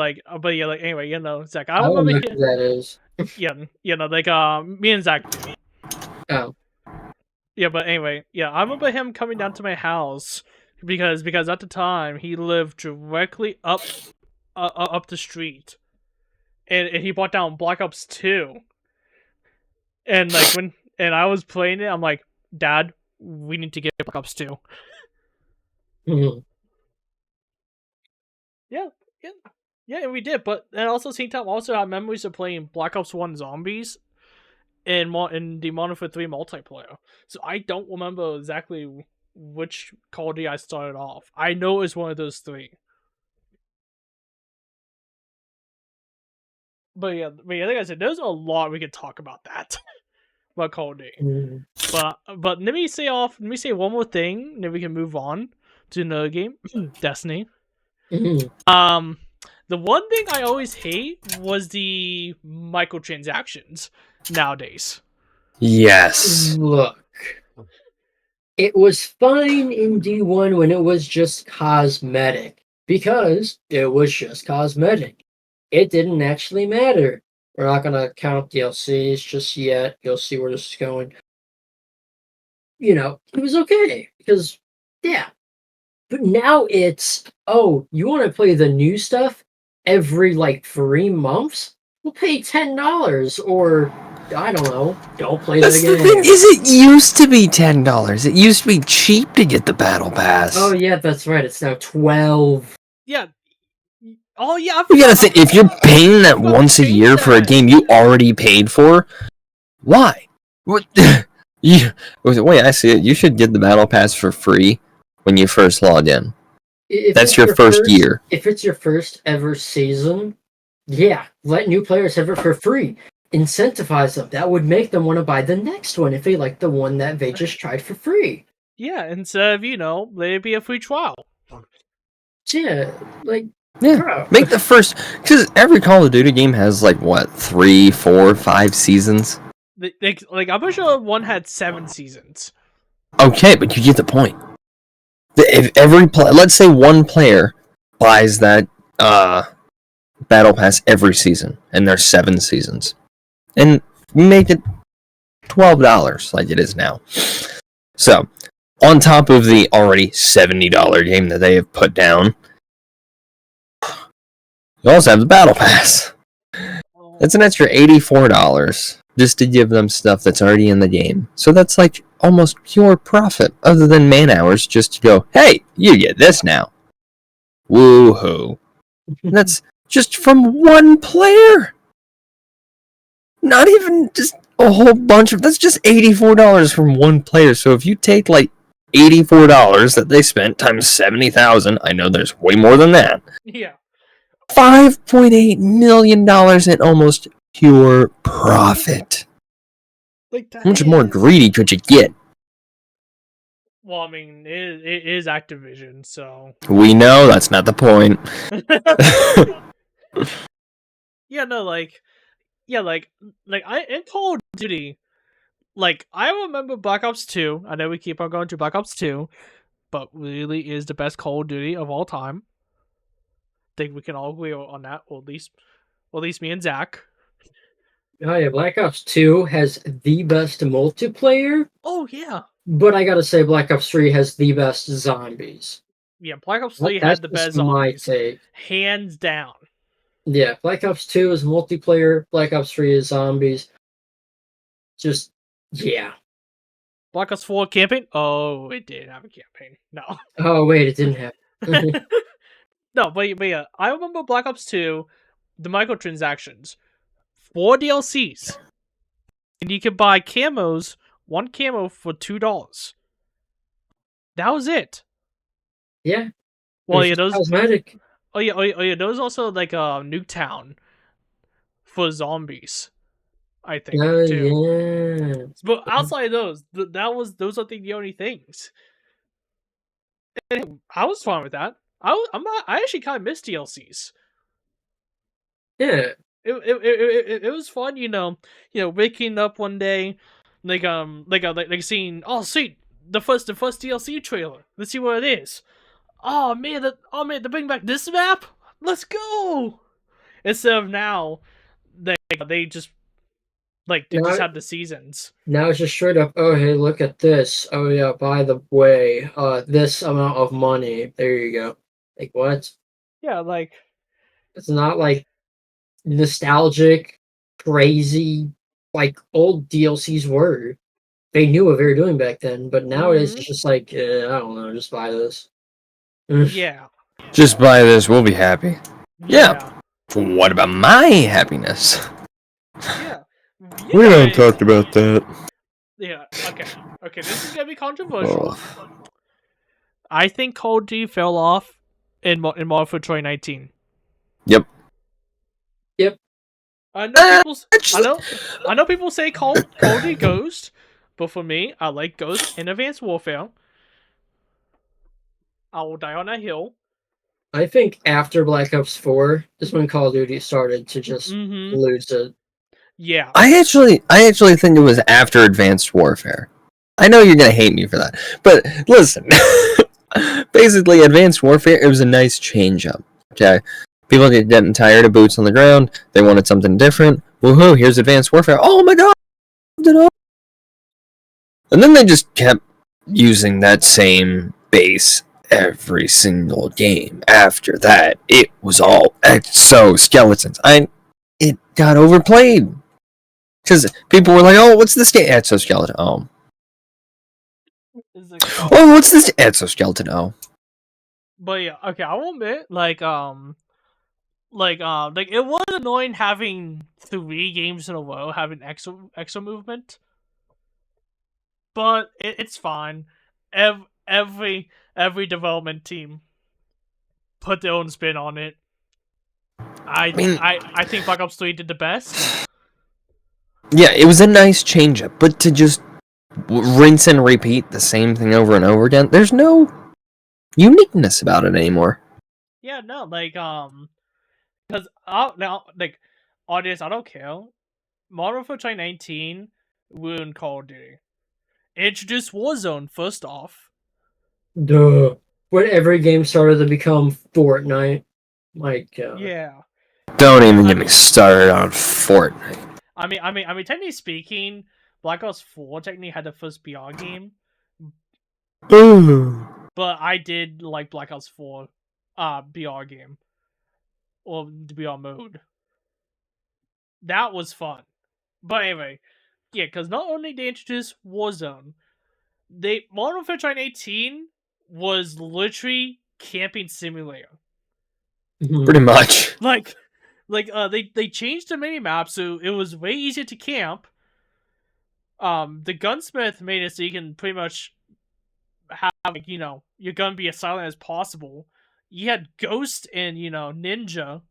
Zach, I remember know who that is. Me and Zach. Oh. Yeah, but anyway, I remember him coming down to my house because at the time he lived directly up the street, and he brought down Black Ops 2, and when I was playing it, I'm like, Dad, we need to get Black Ops 2. Mm-hmm. Yeah, and we did. But at also the same time, also have memories of playing Black Ops 1 Zombies and in the Modern Warfare 3 multiplayer. So I don't remember exactly which Call of Duty I started off. I know it was one of those three. But yeah, like I said, there's a lot we could talk about that. About Call of Duty. Mm-hmm. But let me say one more thing, then we can move on to another game. Destiny. Mm-hmm. The one thing I always hate was the microtransactions nowadays. Yes. Look, it was fine in D1 when it was just cosmetic, because it was just cosmetic. It didn't actually matter. We're not going to count DLCs just yet. You'll see where this is going. It was okay, because, yeah. But now it's, you want to play the new stuff every, 3 months? We'll pay $10, or, I don't know, don't play that again. That's the thing, is it used to be $10. It used to be cheap to get the Battle Pass. Oh, yeah, that's right. It's now $12. Yeah. Oh, yeah. You gotta think, if you're paying that once a year for a game you already paid for, why? What? Wait, I see it. You should get the Battle Pass for free when you first log in. That's your first year. If it's your first ever season, yeah, let new players have it for free. Incentivize them. That would make them want to buy the next one if they like the one that they just tried for free. Yeah, instead of, let it be a free trial. Yeah, like, Yeah, bro. make the first, because every Call of Duty game has like what 3, 4, 5 seasons. Like I'm pretty sure one had 7 seasons. Okay, but you get the point. If let's say one player buys that battle pass every season, and there's 7 seasons, and make it $12 like it is now. So, on top of the already $70 game that they have put down, you also have the battle pass. That's an extra $84 just to give them stuff that's already in the game. So that's like almost pure profit, other than man hours, just to go, hey, you get this now. Woohoo. That's just from one player. Not even just a whole bunch of. That's just $84 from one player. So if you take like $84 that they spent times 70,000, I know there's way more than that. Yeah. $5.8 million in almost pure profit. Like that How much more greedy could you get? Well, I mean, it is Activision, so. We know that's not the point. Yeah, no, like I in Call of Duty, like I remember Black Ops 2. I know we keep on going to Black Ops 2, but really is the best Call of Duty of all time. Think we can all agree on that, or at least me and Zach. Oh yeah, Black Ops 2 has the best multiplayer, Oh yeah, but I gotta say Black Ops 3 has the best zombies. yeah. Black Ops 3 That's had the just best my zombies, take. hands down. Yeah, Black Ops 2 is multiplayer, Black Ops 3 is zombies. Just, yeah. Black Ops 4 campaign? Oh, it did have a campaign. No. Oh, wait, it didn't happen. No, but yeah, I remember Black Ops 2, the microtransactions, 4 DLCs, and you could buy camos, one camo for $2. That was it. Yeah. Well, It's yeah, just those. cosmetic. Oh yeah. Those also like Nuketown for zombies, I think Oh, too. yeah. But outside of those, those are the only things. And I was fine with that. I actually kind of miss DLCs. Yeah. It was fun, waking up one day, like seeing, oh sweet, the first DLC trailer. Let's see what it is. Oh man, they bring back this map. Let's go. Instead of now, they just Now, have the seasons. now it's just straight up, oh, hey, look at this. Oh, yeah, by the way, this amount of money. There you go. Like, what? Yeah, like It's not like nostalgic, crazy, like old DLCs were. They knew what they were doing back then, but nowadays it's just like, I don't know, just buy this. yeah, Just buy this, we'll be happy. yeah, What about my happiness? yeah. We haven't talked about that. Yeah. Okay. This is gonna be controversial. Oh. I think Call of Duty fell off in Modern Warfare 2019. Yep. Yep. I know people. I know people say Call of Duty Ghost, but for me, I like Ghost in Advanced Warfare. I will die on that hill. I think after Black Ops 4 is when Call of Duty started to just lose it. Yeah. I actually think it was after Advanced Warfare. I know you're gonna hate me for that, but listen. Basically, Advanced Warfare, it was a nice change up. Okay, people get getting tired of boots on the ground. They wanted something different. Woohoo! Here's Advanced Warfare. Oh my god! And then they just kept using that same base every single game. After that, it was all exoskeletons. It got overplayed because people were like, "Oh, what's this game? Exoskeleton. Oh, what's this exoskeleton? Oh." But yeah, okay, I will admit, it was annoying having 3 games in a row having exo movement. But it's fine. Every development team put their own spin on it. I think Black Ops 3 did the best. Yeah, it was a nice change up, but to just rinse and repeat the same thing over and over again. There's no uniqueness about it anymore. Yeah, no, like because now like audience, I don't care. Modern Warfare 2019 ruined Call of Duty. Introduced Warzone first off. Duh. When every game started to become Fortnite. My God. Yeah. Don't even get me started on Fortnite. I mean, technically speaking, Black Ops 4 technically had the first BR game, but I did like Black Ops 4, BR game, or the BR mode. That was fun. But anyway, yeah, because not only they introduced Warzone, Modern Warfare 2018 was literally camping simulator. Pretty much. They changed the mini map so it was way easier to camp. The gunsmith made it so you can pretty much have your gun be as silent as possible. You had Ghost and Ninja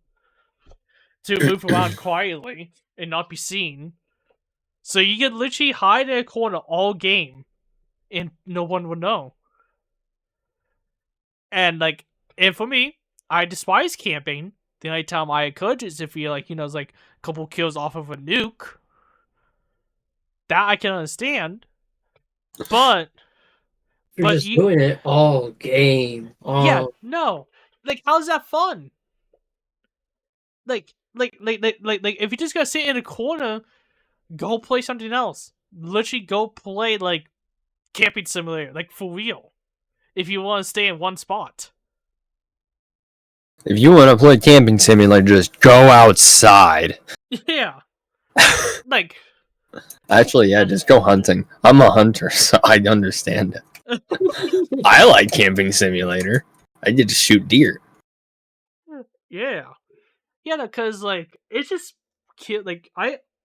to move around quietly and not be seen. So you could literally hide in a corner all game, and no one would know. And for me, I despise camping. The only time I encourage is if you're it's like a couple kills off of a nuke. That I can understand. But You're just doing it all game. Yeah, no. Like, how's that fun? Like if you just gotta sit in a corner, go play something else. Literally go play camping simulator, for real. If you want to stay in one spot. If you want to play camping simulator, just go outside. Yeah. Actually, yeah, just go hunting. I'm a hunter, so I understand it. I like camping simulator. I get to shoot deer. Yeah. Yeah, no, because it's just cute.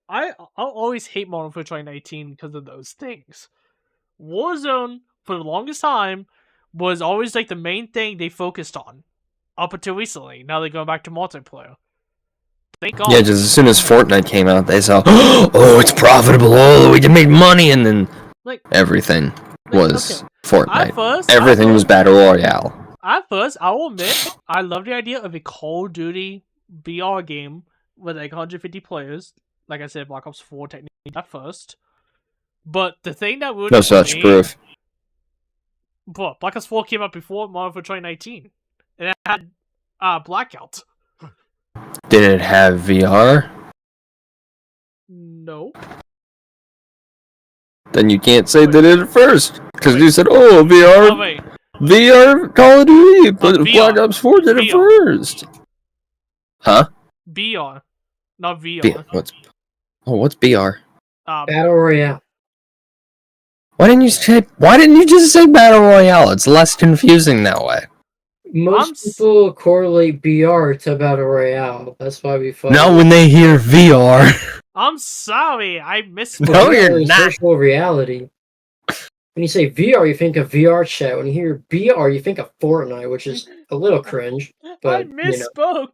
I'll always hate Modern Warfare 2019 because of those things. Warzone, for the longest time, was always the main thing they focused on. Up until recently. Now they're going back to multiplayer. Thank God. Yeah, just as soon as Fortnite came out, they saw, oh, it's profitable, oh, we can make money, and then everything was Fortnite. Everything was Battle Royale. At first, I will admit, I love the idea of a Call of Duty BR game with 150 players. Like I said, Black Ops 4 technically at first. But the thing that would no such proof. But Black Ops 4 came out before Modern Warfare 2019. And it had Blackout. Did it have VR? No. Then you can't say they did it first. Because you said, oh, VR. Oh, wait. VR Call of Duty, but Black Ops 4 did it first. Huh? BR. Not VR. What's BR? Battle Royale. Why didn't you just say Battle Royale? It's less confusing that way. Most people correlate BR to Battle Royale. That's why we fight. Not when they hear VR. I'm sorry, I misspoke. No, you're not. Virtual reality. When you say VR, you think of VR chat. When you hear BR, you think of Fortnite, which is a little cringe. But I misspoke.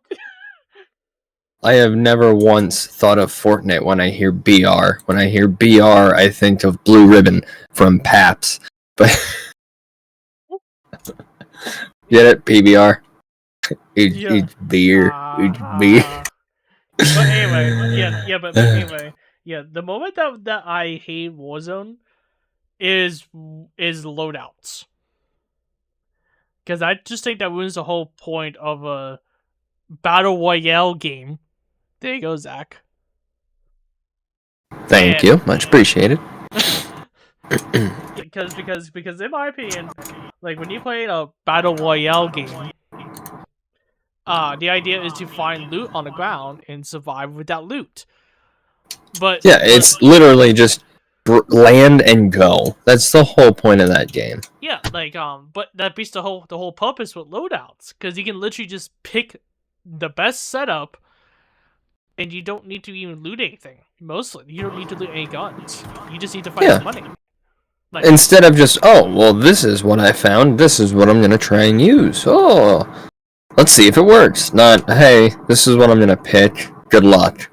I have never once thought of Fortnite when I hear BR. When I hear BR, I think of Blue Ribbon from PAPS. But get it? PBR. Each beer. Each beer. But anyway, but anyway, the moment that I hate Warzone is loadouts. Because I just think that ruins the whole point of a Battle Royale game. There you go, Zach. Thank you. Much appreciated. Because in my opinion, when you play a Battle Royale game, the idea is to find loot on the ground and survive with that loot. It's literally just land and go. That's the whole point of that game. Yeah, but that beats the whole purpose with loadouts, because you can literally just pick the best setup, and you don't need to even loot anything. Mostly, you don't need to loot any guns. You just need to find the money. Instead of just, oh, well, this is what I found. This is what I'm gonna try and use. Oh, let's see if it works. Not, hey, this is what I'm gonna pick. Good luck.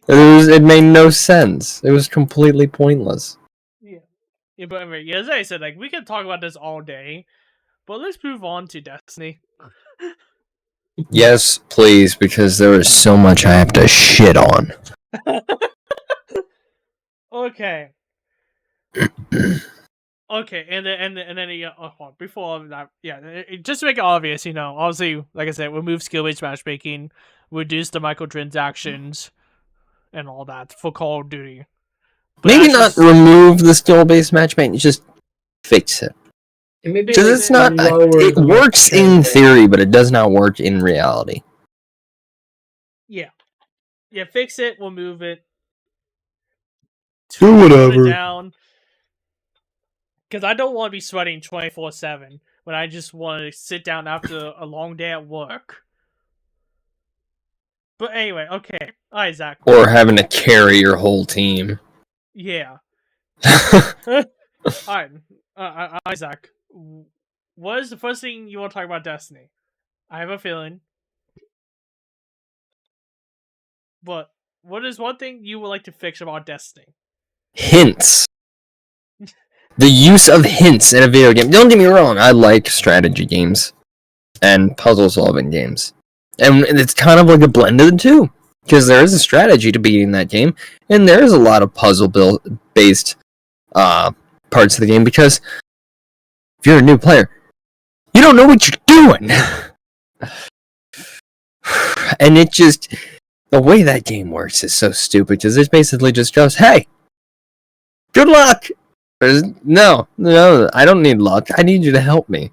It made no sense. It was completely pointless. Yeah, but anyway, as I said, like we can talk about this all day, but let's move on to Destiny. Yes, please, because there is so much I have to shit on. Okay. Okay, and then yeah, before that, just to make it obvious, obviously, like I said, we'll move skill-based matchmaking, reduce the microtransactions, and all that for Call of Duty. But maybe not remove the skill-based matchmaking, just fix it. Because it's not. It works in theory, but it does not work in reality. Yeah, fix it. We'll move it. Do whatever. Put it down. Because I don't want to be sweating 24/7 when I just want to sit down after a long day at work. But anyway, okay, Isaac. Or having to carry your whole team. Yeah. Alright, Isaac. What is the first thing you want to talk about Destiny? I have a feeling. But what is one thing you would like to fix about Destiny? Hints. The use of hints in a video game. Don't get me wrong, I like strategy games and puzzle solving games. And it's kind of like a blend of the two. Because there is a strategy to beating that game, and there is a lot of puzzle based parts of the game, because if you're a new player, you don't know what you're doing. And it just, the way that game works is so stupid, because it basically just goes, hey, good luck! No, I don't need luck. I need you to help me.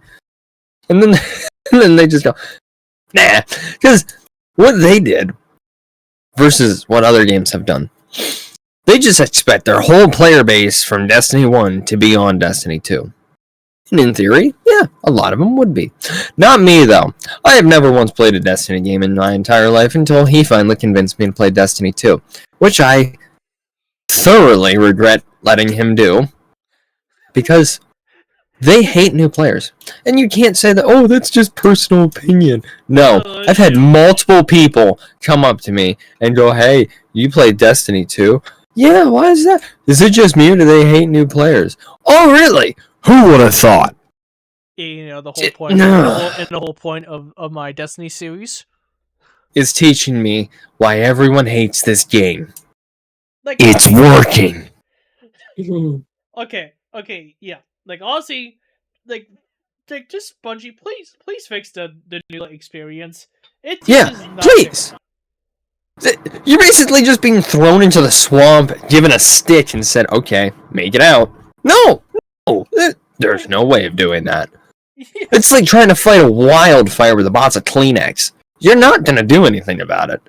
And then they just go, nah. Because what they did versus what other games have done, they just expect their whole player base from Destiny 1 to be on Destiny 2. And in theory, yeah, a lot of them would be. Not me, though. I have never once played a Destiny game in my entire life until he finally convinced me to play Destiny 2, which I thoroughly regret letting him do, because they hate new players. And you can't say that, oh, that's just personal opinion. No, I've had multiple people come up to me and go, hey, you play Destiny 2? Yeah, why is that? Is it just me or do they hate new players? Oh, really? Who would have thought? The whole point, the whole point of my Destiny series is teaching me why everyone hates this game. Like, it's working. Okay, yeah. Like, honestly, like just Bungie, please fix the new experience. Please. You're basically just being thrown into the swamp, given a stick, and said, okay, make it out. No! There's no way of doing that. Yeah. It's like trying to fight a wildfire with a box of Kleenex. You're not going to do anything about it.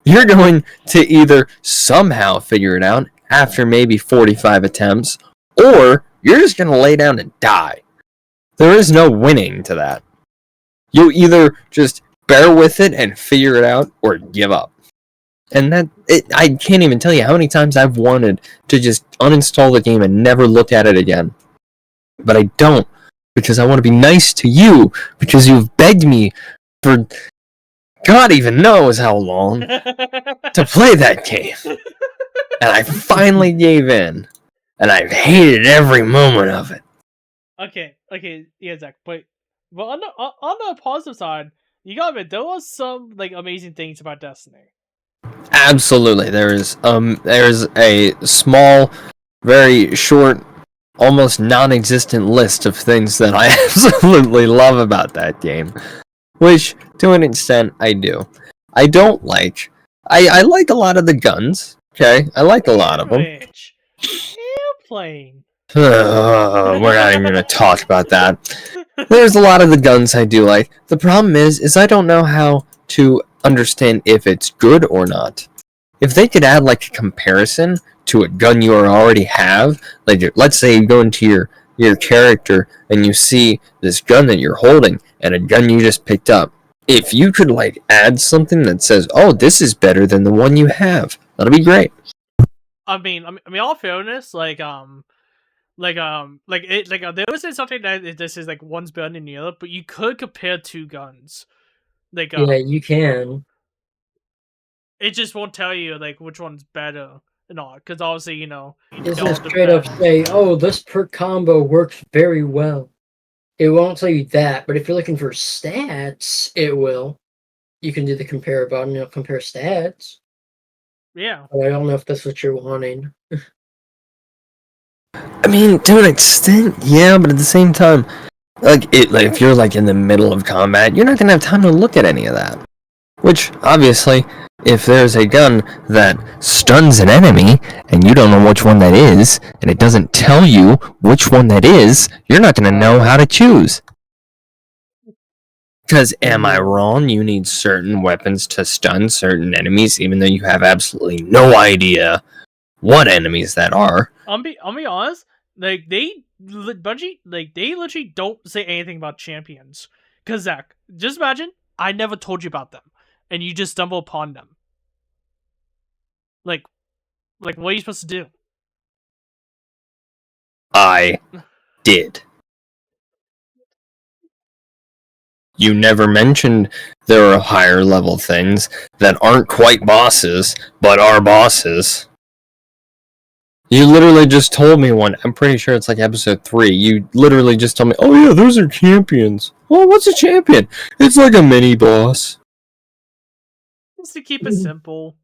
You're going to either somehow figure it out after maybe 45 attempts, or you're just going to lay down and die. There is no winning to that. You'll either just bear with it and figure it out, or give up. And I can't even tell you how many times I've wanted to just uninstall the game and never look at it again. But I don't, because I want to be nice to you, because you've begged me for God even knows how long to play that game. And I finally gave in. And I've hated every moment of it. Okay, yeah, Zach. But on the positive side, you gotta admit, there was some amazing things about Destiny. Absolutely, there's a small, very short, almost non-existent list of things that I absolutely love about that game, which to an extent I do. I don't like. I like a lot of the guns. Okay, I like a lot of them. Airplane. We're not even gonna talk about that. There's a lot of the guns I do like. The problem is I don't know how to understand if it's good or not. If they could add a comparison to a gun you already have, let's say you go into your character and you see this gun that you're holding and a gun you just picked up. If you could add something that says, "Oh, this is better than the one you have," that'll be great. I mean, all fairness, there wasn't something that this is one's better than the other, but you could compare two guns. Yeah, you can. It just won't tell you like which one's better and all, because obviously It's it all just straight up depends. say, "Oh, this perk combo works very well." It won't tell you that, but if you're looking for stats, it will. You can do the compare button, it'll compare stats. Yeah. But I don't know if that's what you're wanting. I mean, to an extent, yeah, but at the same time, like if you're like in the middle of combat, you're not gonna have time to look at any of that. Which obviously, if there's a gun that stuns an enemy and you don't know which one that is, and it doesn't tell you which one that is, you're not gonna know how to choose. Because am I wrong? You need certain weapons to stun certain enemies, even though you have absolutely no idea what enemies that are. I'll be honest. Like Bungie, like they literally don't say anything about champions. Cause Zach, just imagine I never told you about them, and you just stumble upon them. Like what are you supposed to do? I did. You never mentioned there are higher level things that aren't quite bosses, but are bosses. You literally just told me one. I'm pretty sure it's like episode 3. You literally just told me, oh yeah, those are champions. Well, what's a champion? It's like a mini boss. Just to keep it simple.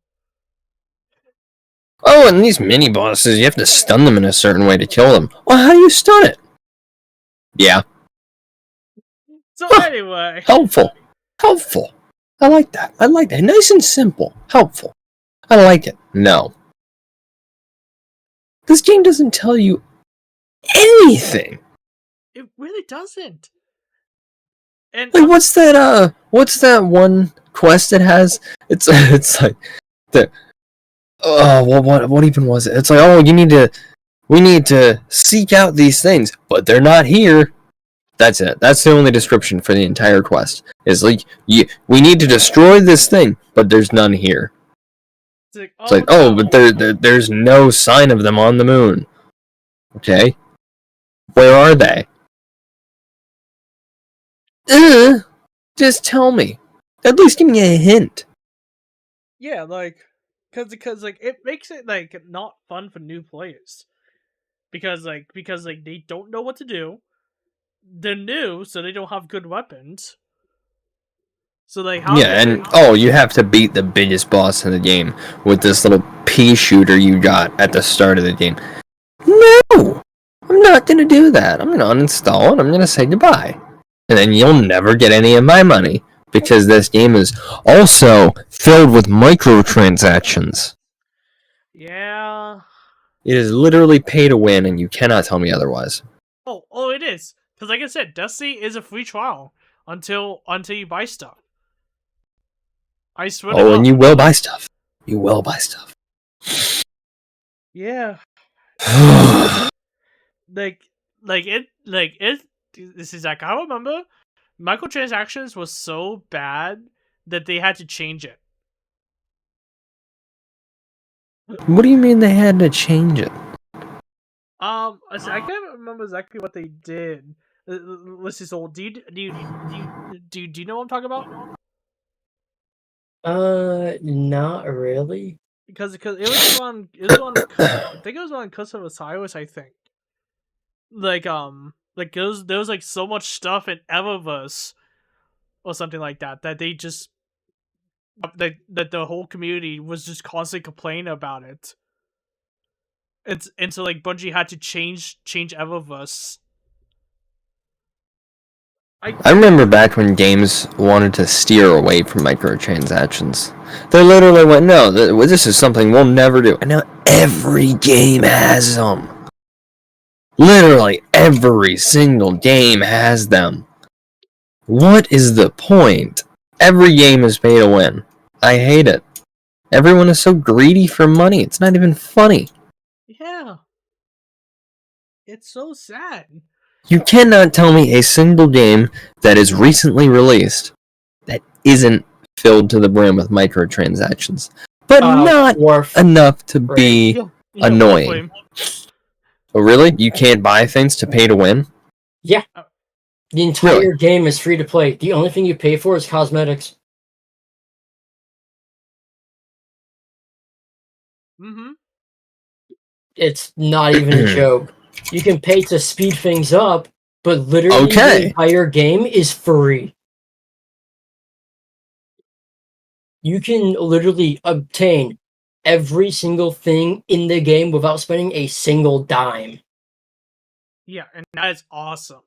Oh, and these mini bosses, you have to stun them in a certain way to kill them. Well, how do you stun it? Yeah. So anyway. Helpful. Helpful. I like that. I like that. Nice and simple. Helpful. I like it. No. This game doesn't tell you anything. It really doesn't. And like, what's that one quest it has? It's like the what even was it? It's like, oh, we need to seek out these things, but they're not here. That's it. That's the only description for the entire quest. Is like, we need to destroy this thing, but there's none here. It's like, oh, but there's no sign of them on the moon. Okay, where are they? Just tell me. At least give me a hint. Yeah, like, because like it makes it like not fun for new players, because they don't know what to do. They're new, so they don't have good weapons. So like, how? Yeah, and you have to beat the biggest boss in the game with this little pea shooter you got at the start of the game. No, I'm not gonna do that. I'm gonna uninstall it. I'm gonna say goodbye, and then you'll never get any of my money because this game is also filled with microtransactions. Yeah. It is literally pay to win, and you cannot tell me otherwise. Oh, it is. Because like I said, Destiny is a free trial until you buy stuff. I swear. Oh, and you will buy stuff. You will buy stuff. Yeah. like it. This is like, I remember microtransactions was so bad that they had to change it. What do you mean they had to change it? I can't remember exactly what they did. Let's see. So, do you know what I'm talking about? Not really. Because it was on I think it was on Curse of Osiris. I think like there was like so much stuff in Eververse or something like that they just that the whole community was just constantly complaining about it. And so like Bungie had to change Eververse. I remember back when games wanted to steer away from microtransactions. They literally went, no, this is something we'll never do. And now every game has them. Literally every single game has them. What is the point? Every game is pay to win. I hate it. Everyone is so greedy for money. It's not even funny. Yeah. It's so sad. You cannot tell me a single game that is recently released that isn't filled to the brim with microtransactions. But not enough to be annoying. Oh, really? You can't buy things to pay to win? Yeah. The entire game is free to play. The only thing you pay for is cosmetics. It's not even a joke. You can pay to speed things up, but literally the Okay. entire game is free. You can literally obtain every single thing in the game without spending a single dime. Yeah, and that is awesome.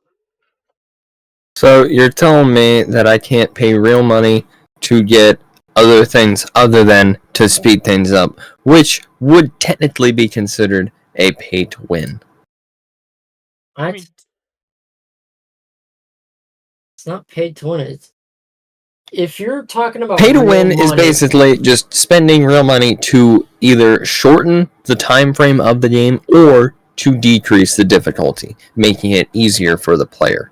So you're telling me that I can't pay real money to get other things other than to speed things up, which would technically be considered a pay to win. I mean, It's not paid to win. If you're talking about Pay to real win is money, basically just spending real money to either shorten the time frame of the game or to decrease the difficulty, making it easier for the player.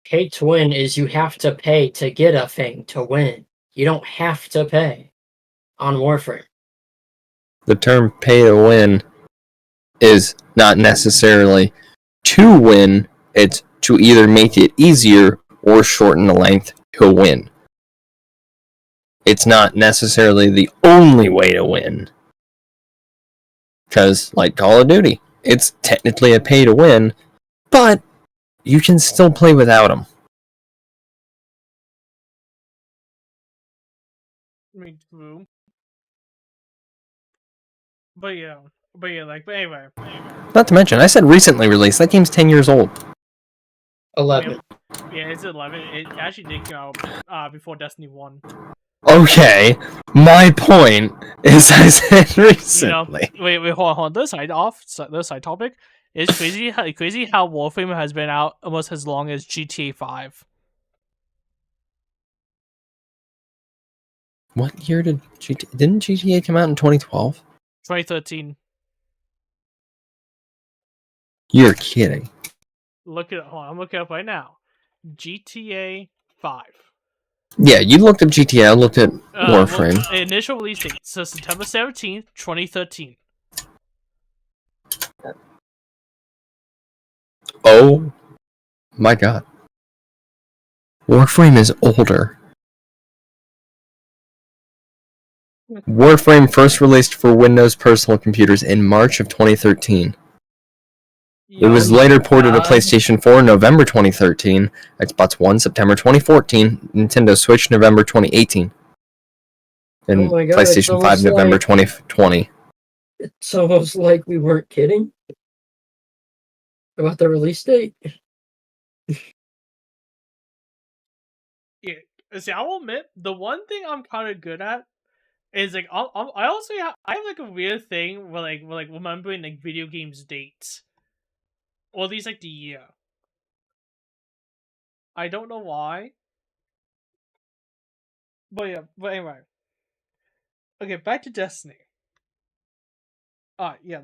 pay to win is you have to pay to get a thing to win. You don't have to pay on Warframe. The term pay to win is not necessarily to win, it's to either make it easier or shorten the length to win. It's not necessarily the only way to win. Because, like Call of Duty, it's technically a pay to win, but you can still play without them. I mean, true. But anyway. Not to mention, I said recently released. That game's 10 years old. 11. Yeah, it's 11. It actually did come out before Destiny 1. Okay, my point is I said recently. Wait, hold on. This side topic. It's crazy how Warframe has been out almost as long as GTA 5. What year didn't GTA come out in 2012? 2013. You're kidding. Hold on, I'm looking it up right now. GTA 5. Yeah, you looked up GTA, I looked at Warframe. Well, initial release date, so September 17th, 2013. Oh my god. Warframe is older. Warframe first released for Windows personal computers in March of 2013. It was later ported to PlayStation 4 in November 2013, Xbox One September 2014, Nintendo Switch November 2018, and PlayStation 5 November 2020. It's almost like we weren't kidding about the release date. Yeah, see, I will admit, the one thing I'm kind of good at is like I also I have like a weird thing where like remembering like video games dates, or at least like the year. I don't know why, but anyway. Okay, back to Destiny. Yeah,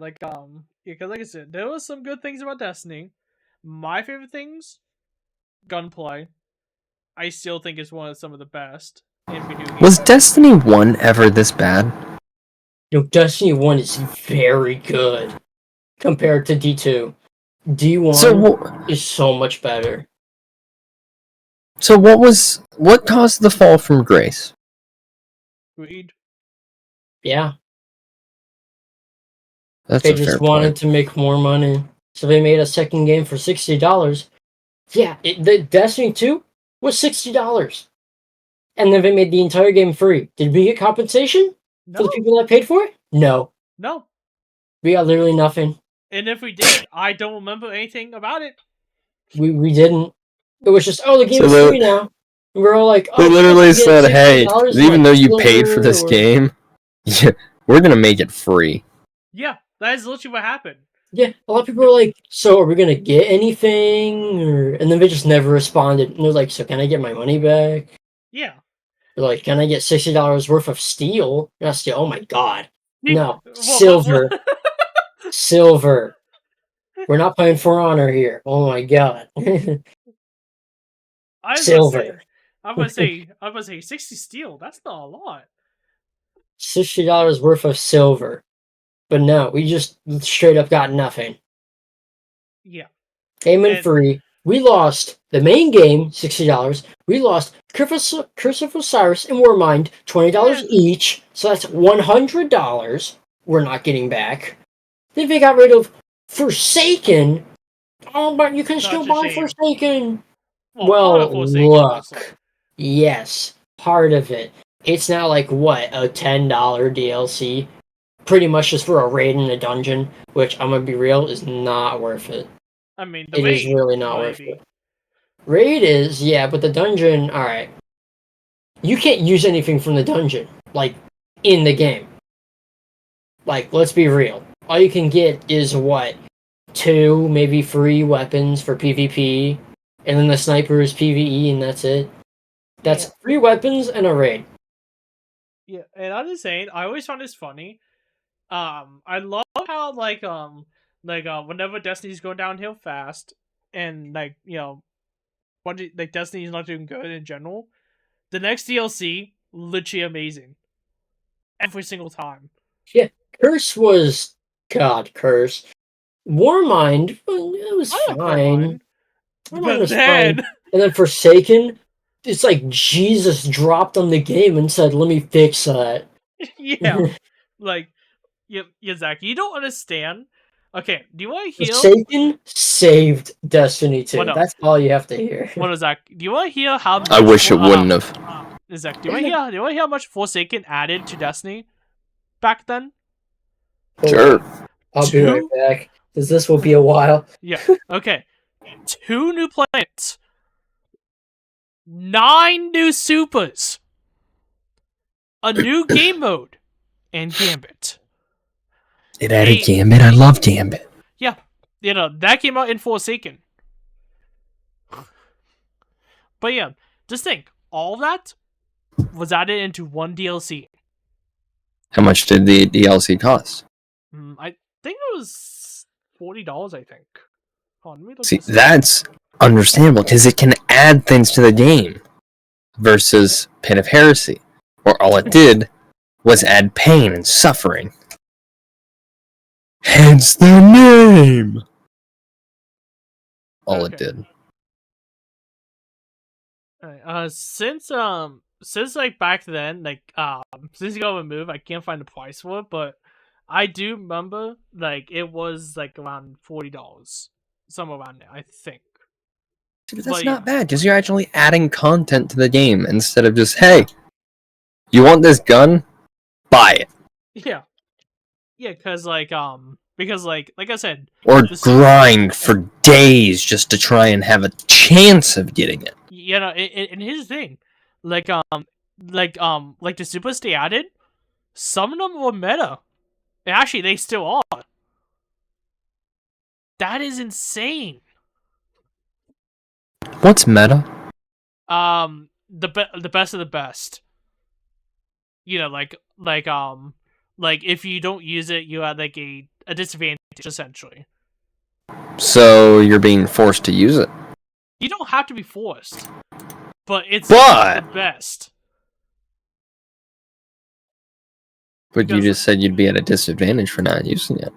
because like I said, there was some good things about Destiny. My favorite things, gunplay. I still think it's one of some of the best in video games. Was Destiny 1 ever this bad? Destiny 1 is very good compared to D2. D1 is so much better. So what caused the fall from grace? Greed. Yeah. They just wanted to make more money, so they made a second game for $60. Yeah, the Destiny 2 was $60, and then they made the entire game free. Did we get compensation for the people that paid for it? No. We got literally nothing. And if we did, I don't remember anything about it. We didn't. It was just, the game is free now. And we're all like, they literally said, hey, even though you paid for this game, yeah, we're gonna make it free. Yeah, that is literally what happened. Yeah, a lot of people were like, so are we gonna get anything? And then they just never responded. And they're like, so can I get my money back? Yeah. They're like, can I get $60 worth of steel? Not steel. Oh my god. No. Well, silver. Silver. We're not playing For Honor here. Oh my god. Silver. I'm gonna say 60 steel. That's not a lot. $60 worth of silver. But no, we just straight up got nothing. Yeah. Came in free. We lost the main game, $60. We lost Curse of Osiris and Warmind, $20 each. So that's $100 we're not getting back. Then they got rid of Forsaken. Oh, but you can still Such a buy shame. Forsaken. Well, part of Well, Forsaken, obviously. look. Yes, part of it. It's now like what, a $10 DLC? Pretty much just for a raid in a dungeon, which I'm gonna be real is not worth it. I mean, the It is raid really not worth maybe. it. Raid is, yeah, but the dungeon, alright. You can't use anything from the dungeon, like, in the game. Like, let's be real. All you can get is what? 2, maybe 3 weapons for PvP, and then the sniper is PvE, and that's it. That's Yeah. 3 weapons and a raid. Yeah, and I'm just saying, I always found this funny. I love how whenever Destiny's going downhill fast, and Destiny's not doing good in general, the next DLC literally amazing every single time. Yeah, Curse was God, Curse. Warmind, it was I like fine. Warmind, Warmind but was fine. then And then Forsaken, it's like Jesus dropped on the game and said, "Let me fix that." yeah, like yeah, Zach, you don't understand. Okay, do you want to hear? Forsaken saved Destiny 2. What no? That's all you have to hear. What is Zach? Do you want to hear how much? I wish it wouldn't have. Zach, do you want to hear? Do you want to hear how much Forsaken added to Destiny back then? Sure. I'll be right back, because this will be a while. Yeah. Okay. 2 new planets. 9 new supers. A new game mode. And Gambit. It added Gambit. I love Gambit. Yeah. That came out in Forsaken. But yeah, just think. All that was added into one DLC. How much did the DLC cost? I think it was $40, I think. Hold on, let me look See, this up. that's understandable because it can add things to the game versus Pit of Heresy, where all it did was add pain and suffering. Hence the name! All it did. Alright, since like back then, since you got removed, I can't find the price for it, but I do remember like it was like around $40, somewhere around there, I think. Dude, that's not bad because you're actually adding content to the game instead of just, hey, you want this gun? Buy it. Yeah, because like I said, or grind for days just to try and have a chance of getting it. And here's the thing, like the supers they added, some of them were meta. And actually, they still are. That is insane. What's meta? The best of the best. Like if you don't use it, you have like a disadvantage essentially. So you're being forced to use it. You don't have to be forced, but it's the best. But you just said you'd be at a disadvantage for not using it.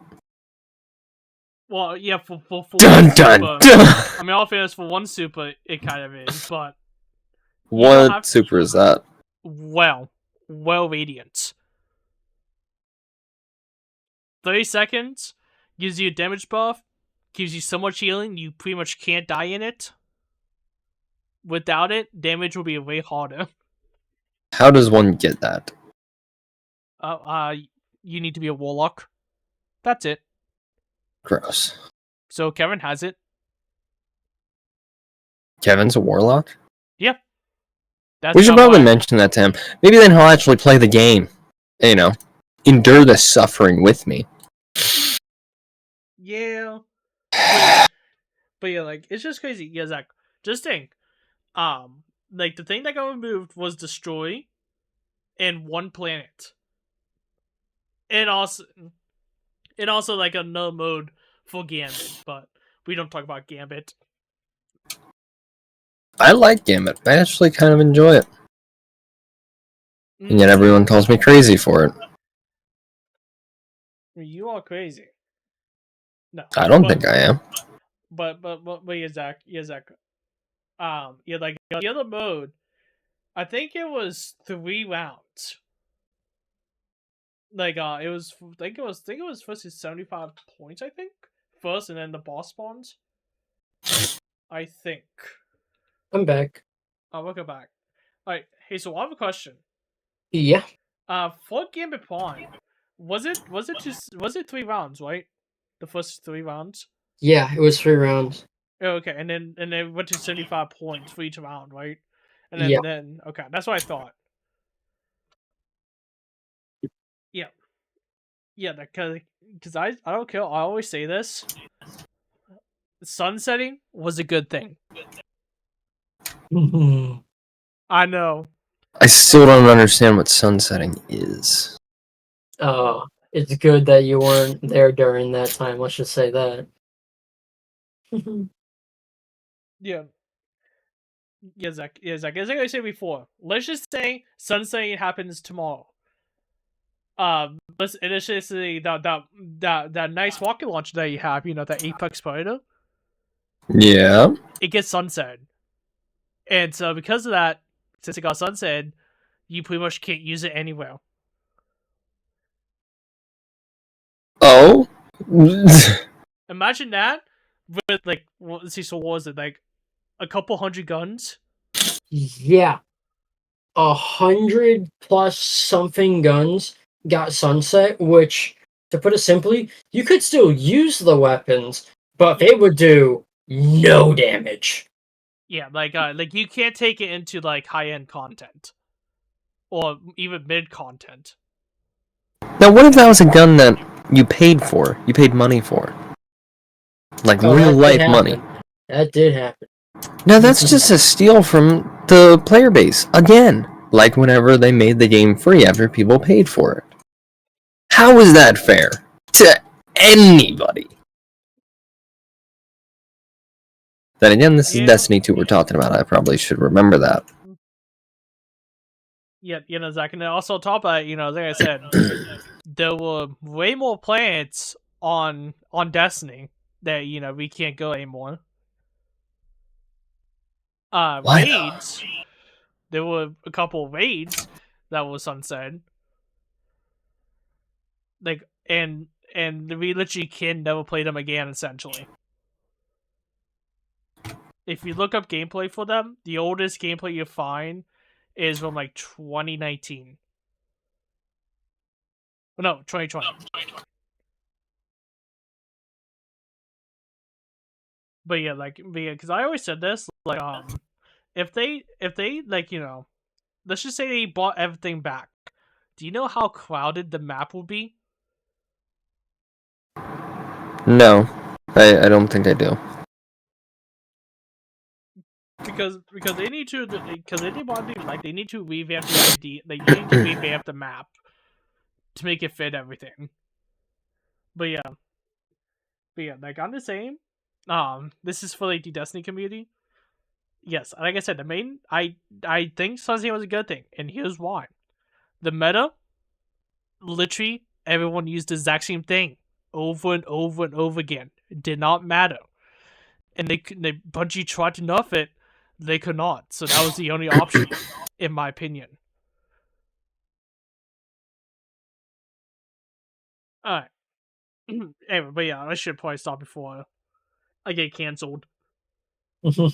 Well, yeah, for dun, one dun, super, dun. I mean, all fairness, for one super, it kind of is, but what super is that? Well, Radiant. 30 seconds gives you a damage buff, gives you so much healing, you pretty much can't die in it. Without it, damage will be way harder. How does one get that? You need to be a warlock. That's it. Gross. So Kevin has it. Kevin's a warlock? Yep. We should probably mention that to him. Maybe then he'll actually play the game. You know, endure the suffering with me. Yeah. But yeah, like, it's just crazy. Yeah, Zach, just think. Like, the thing that got removed was Destroy and one planet. And also like another mode for Gambit, but we don't talk about Gambit. I like Gambit. I actually kind of enjoy it. And yet everyone calls me crazy for it. You are crazy. No. I don't think I am. But yeah, Zach. Like the other mode, I think it was 3 rounds. Like it was I think it was first is 75 points, I think. First and then the boss spawns. I think. I'm back. We'll go back. Alright, hey, so I have a question. Yeah. For Game of Pawn, was it was it 3 rounds, right? The first 3 rounds? Yeah, it was 3 rounds. Oh, okay, and then it went to 75 points for each round, right? And Yeah. then okay, that's what I thought. Yeah. Yeah, because I don't care. I always say this. Sunsetting was a good thing. I know. I still don't understand what sunsetting is. It's good that you weren't there during that time. Let's just say that. Yeah. Yeah, Zach. Yeah, Zach. As I said before, let's just say sunsetting happens tomorrow. Let's just say that nice rocket launcher that you have, that Apex Predator, Yeah. it gets sunset. And so because of that, since it got sunset, you pretty much can't use it anywhere. Oh. Imagine that with let's see, so what was it, like a couple hundred guns? Yeah. 100 plus something guns got sunset, which, to put it simply, you could still use the weapons, but they would do no damage. Yeah, like you can't take it into like high-end content or even mid content. Now, what if that was a gun that you paid for? You paid money for? Like Oh, real that did life happen. money. That did happen. Now, that's just a steal from the player base. Again, like whenever they made the game free after people paid for it. How is that fair to anybody? Then again, this is Yeah. Destiny 2 we're talking about. I probably should remember that. Yeah, Zach, and also on top of that, like I said, there were way more planets on Destiny that we can't go anymore. Why Raids. There were a couple of raids that was sunset. Like and we literally can never play them again, essentially. If you look up gameplay for them, the oldest gameplay you find is from like 2019. No, 2020. But yeah, because I always said this, like, if they like, let's just say they bought everything back. Do you know how crowded the map would be? No, I don't think I do. Because they need to, because they want to, like, they need to revamp the ID, they need to revamp the map to make it fit everything. But yeah, like I'm just saying, this is for like the Destiny community. Yes, like I said, the main, I think Sunset was a good thing, and here's why: the meta, literally everyone used the exact same thing over and over and over again. It did not matter, and Bungie tried to nerf it. They could not, so that was the only option, in my opinion. Alright. Anyway, but yeah, I should probably stop before I get cancelled. This is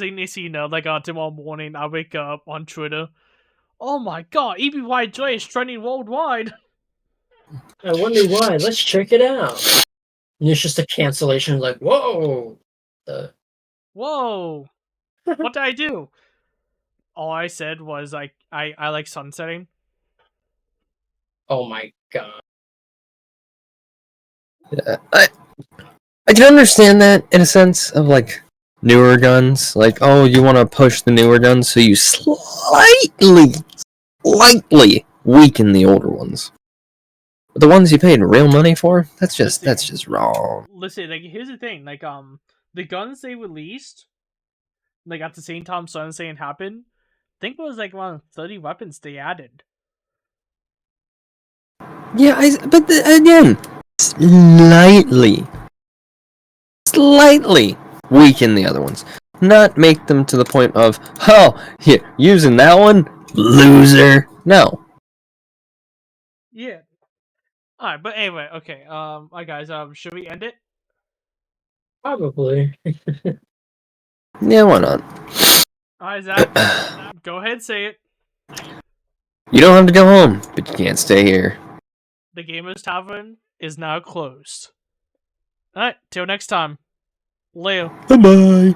like tomorrow morning I wake up on Twitter. Oh my god, EBYJ is trending worldwide. I wonder why. Let's check it out. And it's just a cancellation, like, whoa! Whoa. What did I do? All I said was I like sunsetting. Oh my god. Yeah, I can understand that in a sense of like newer guns. Like, oh, you want to push the newer guns, so you slightly weaken the older ones. But the ones you paid real money for, that's just wrong. Listen, like here's the thing, like the guns they released, like at the same time sunsetting happened, I think it was like around 30 weapons they added. Yeah, but again, slightly weaken the other ones. Not make them to the point of, oh, here, using that one, loser. No. Yeah. All right, but anyway, okay. All right, guys. Should we end it? Probably. Yeah, why not? All right, Zach. Go ahead, say it. You don't have to go home, but you can't stay here. The Gamers Tavern is now closed. All right. Till next time. Leo. Bye-bye.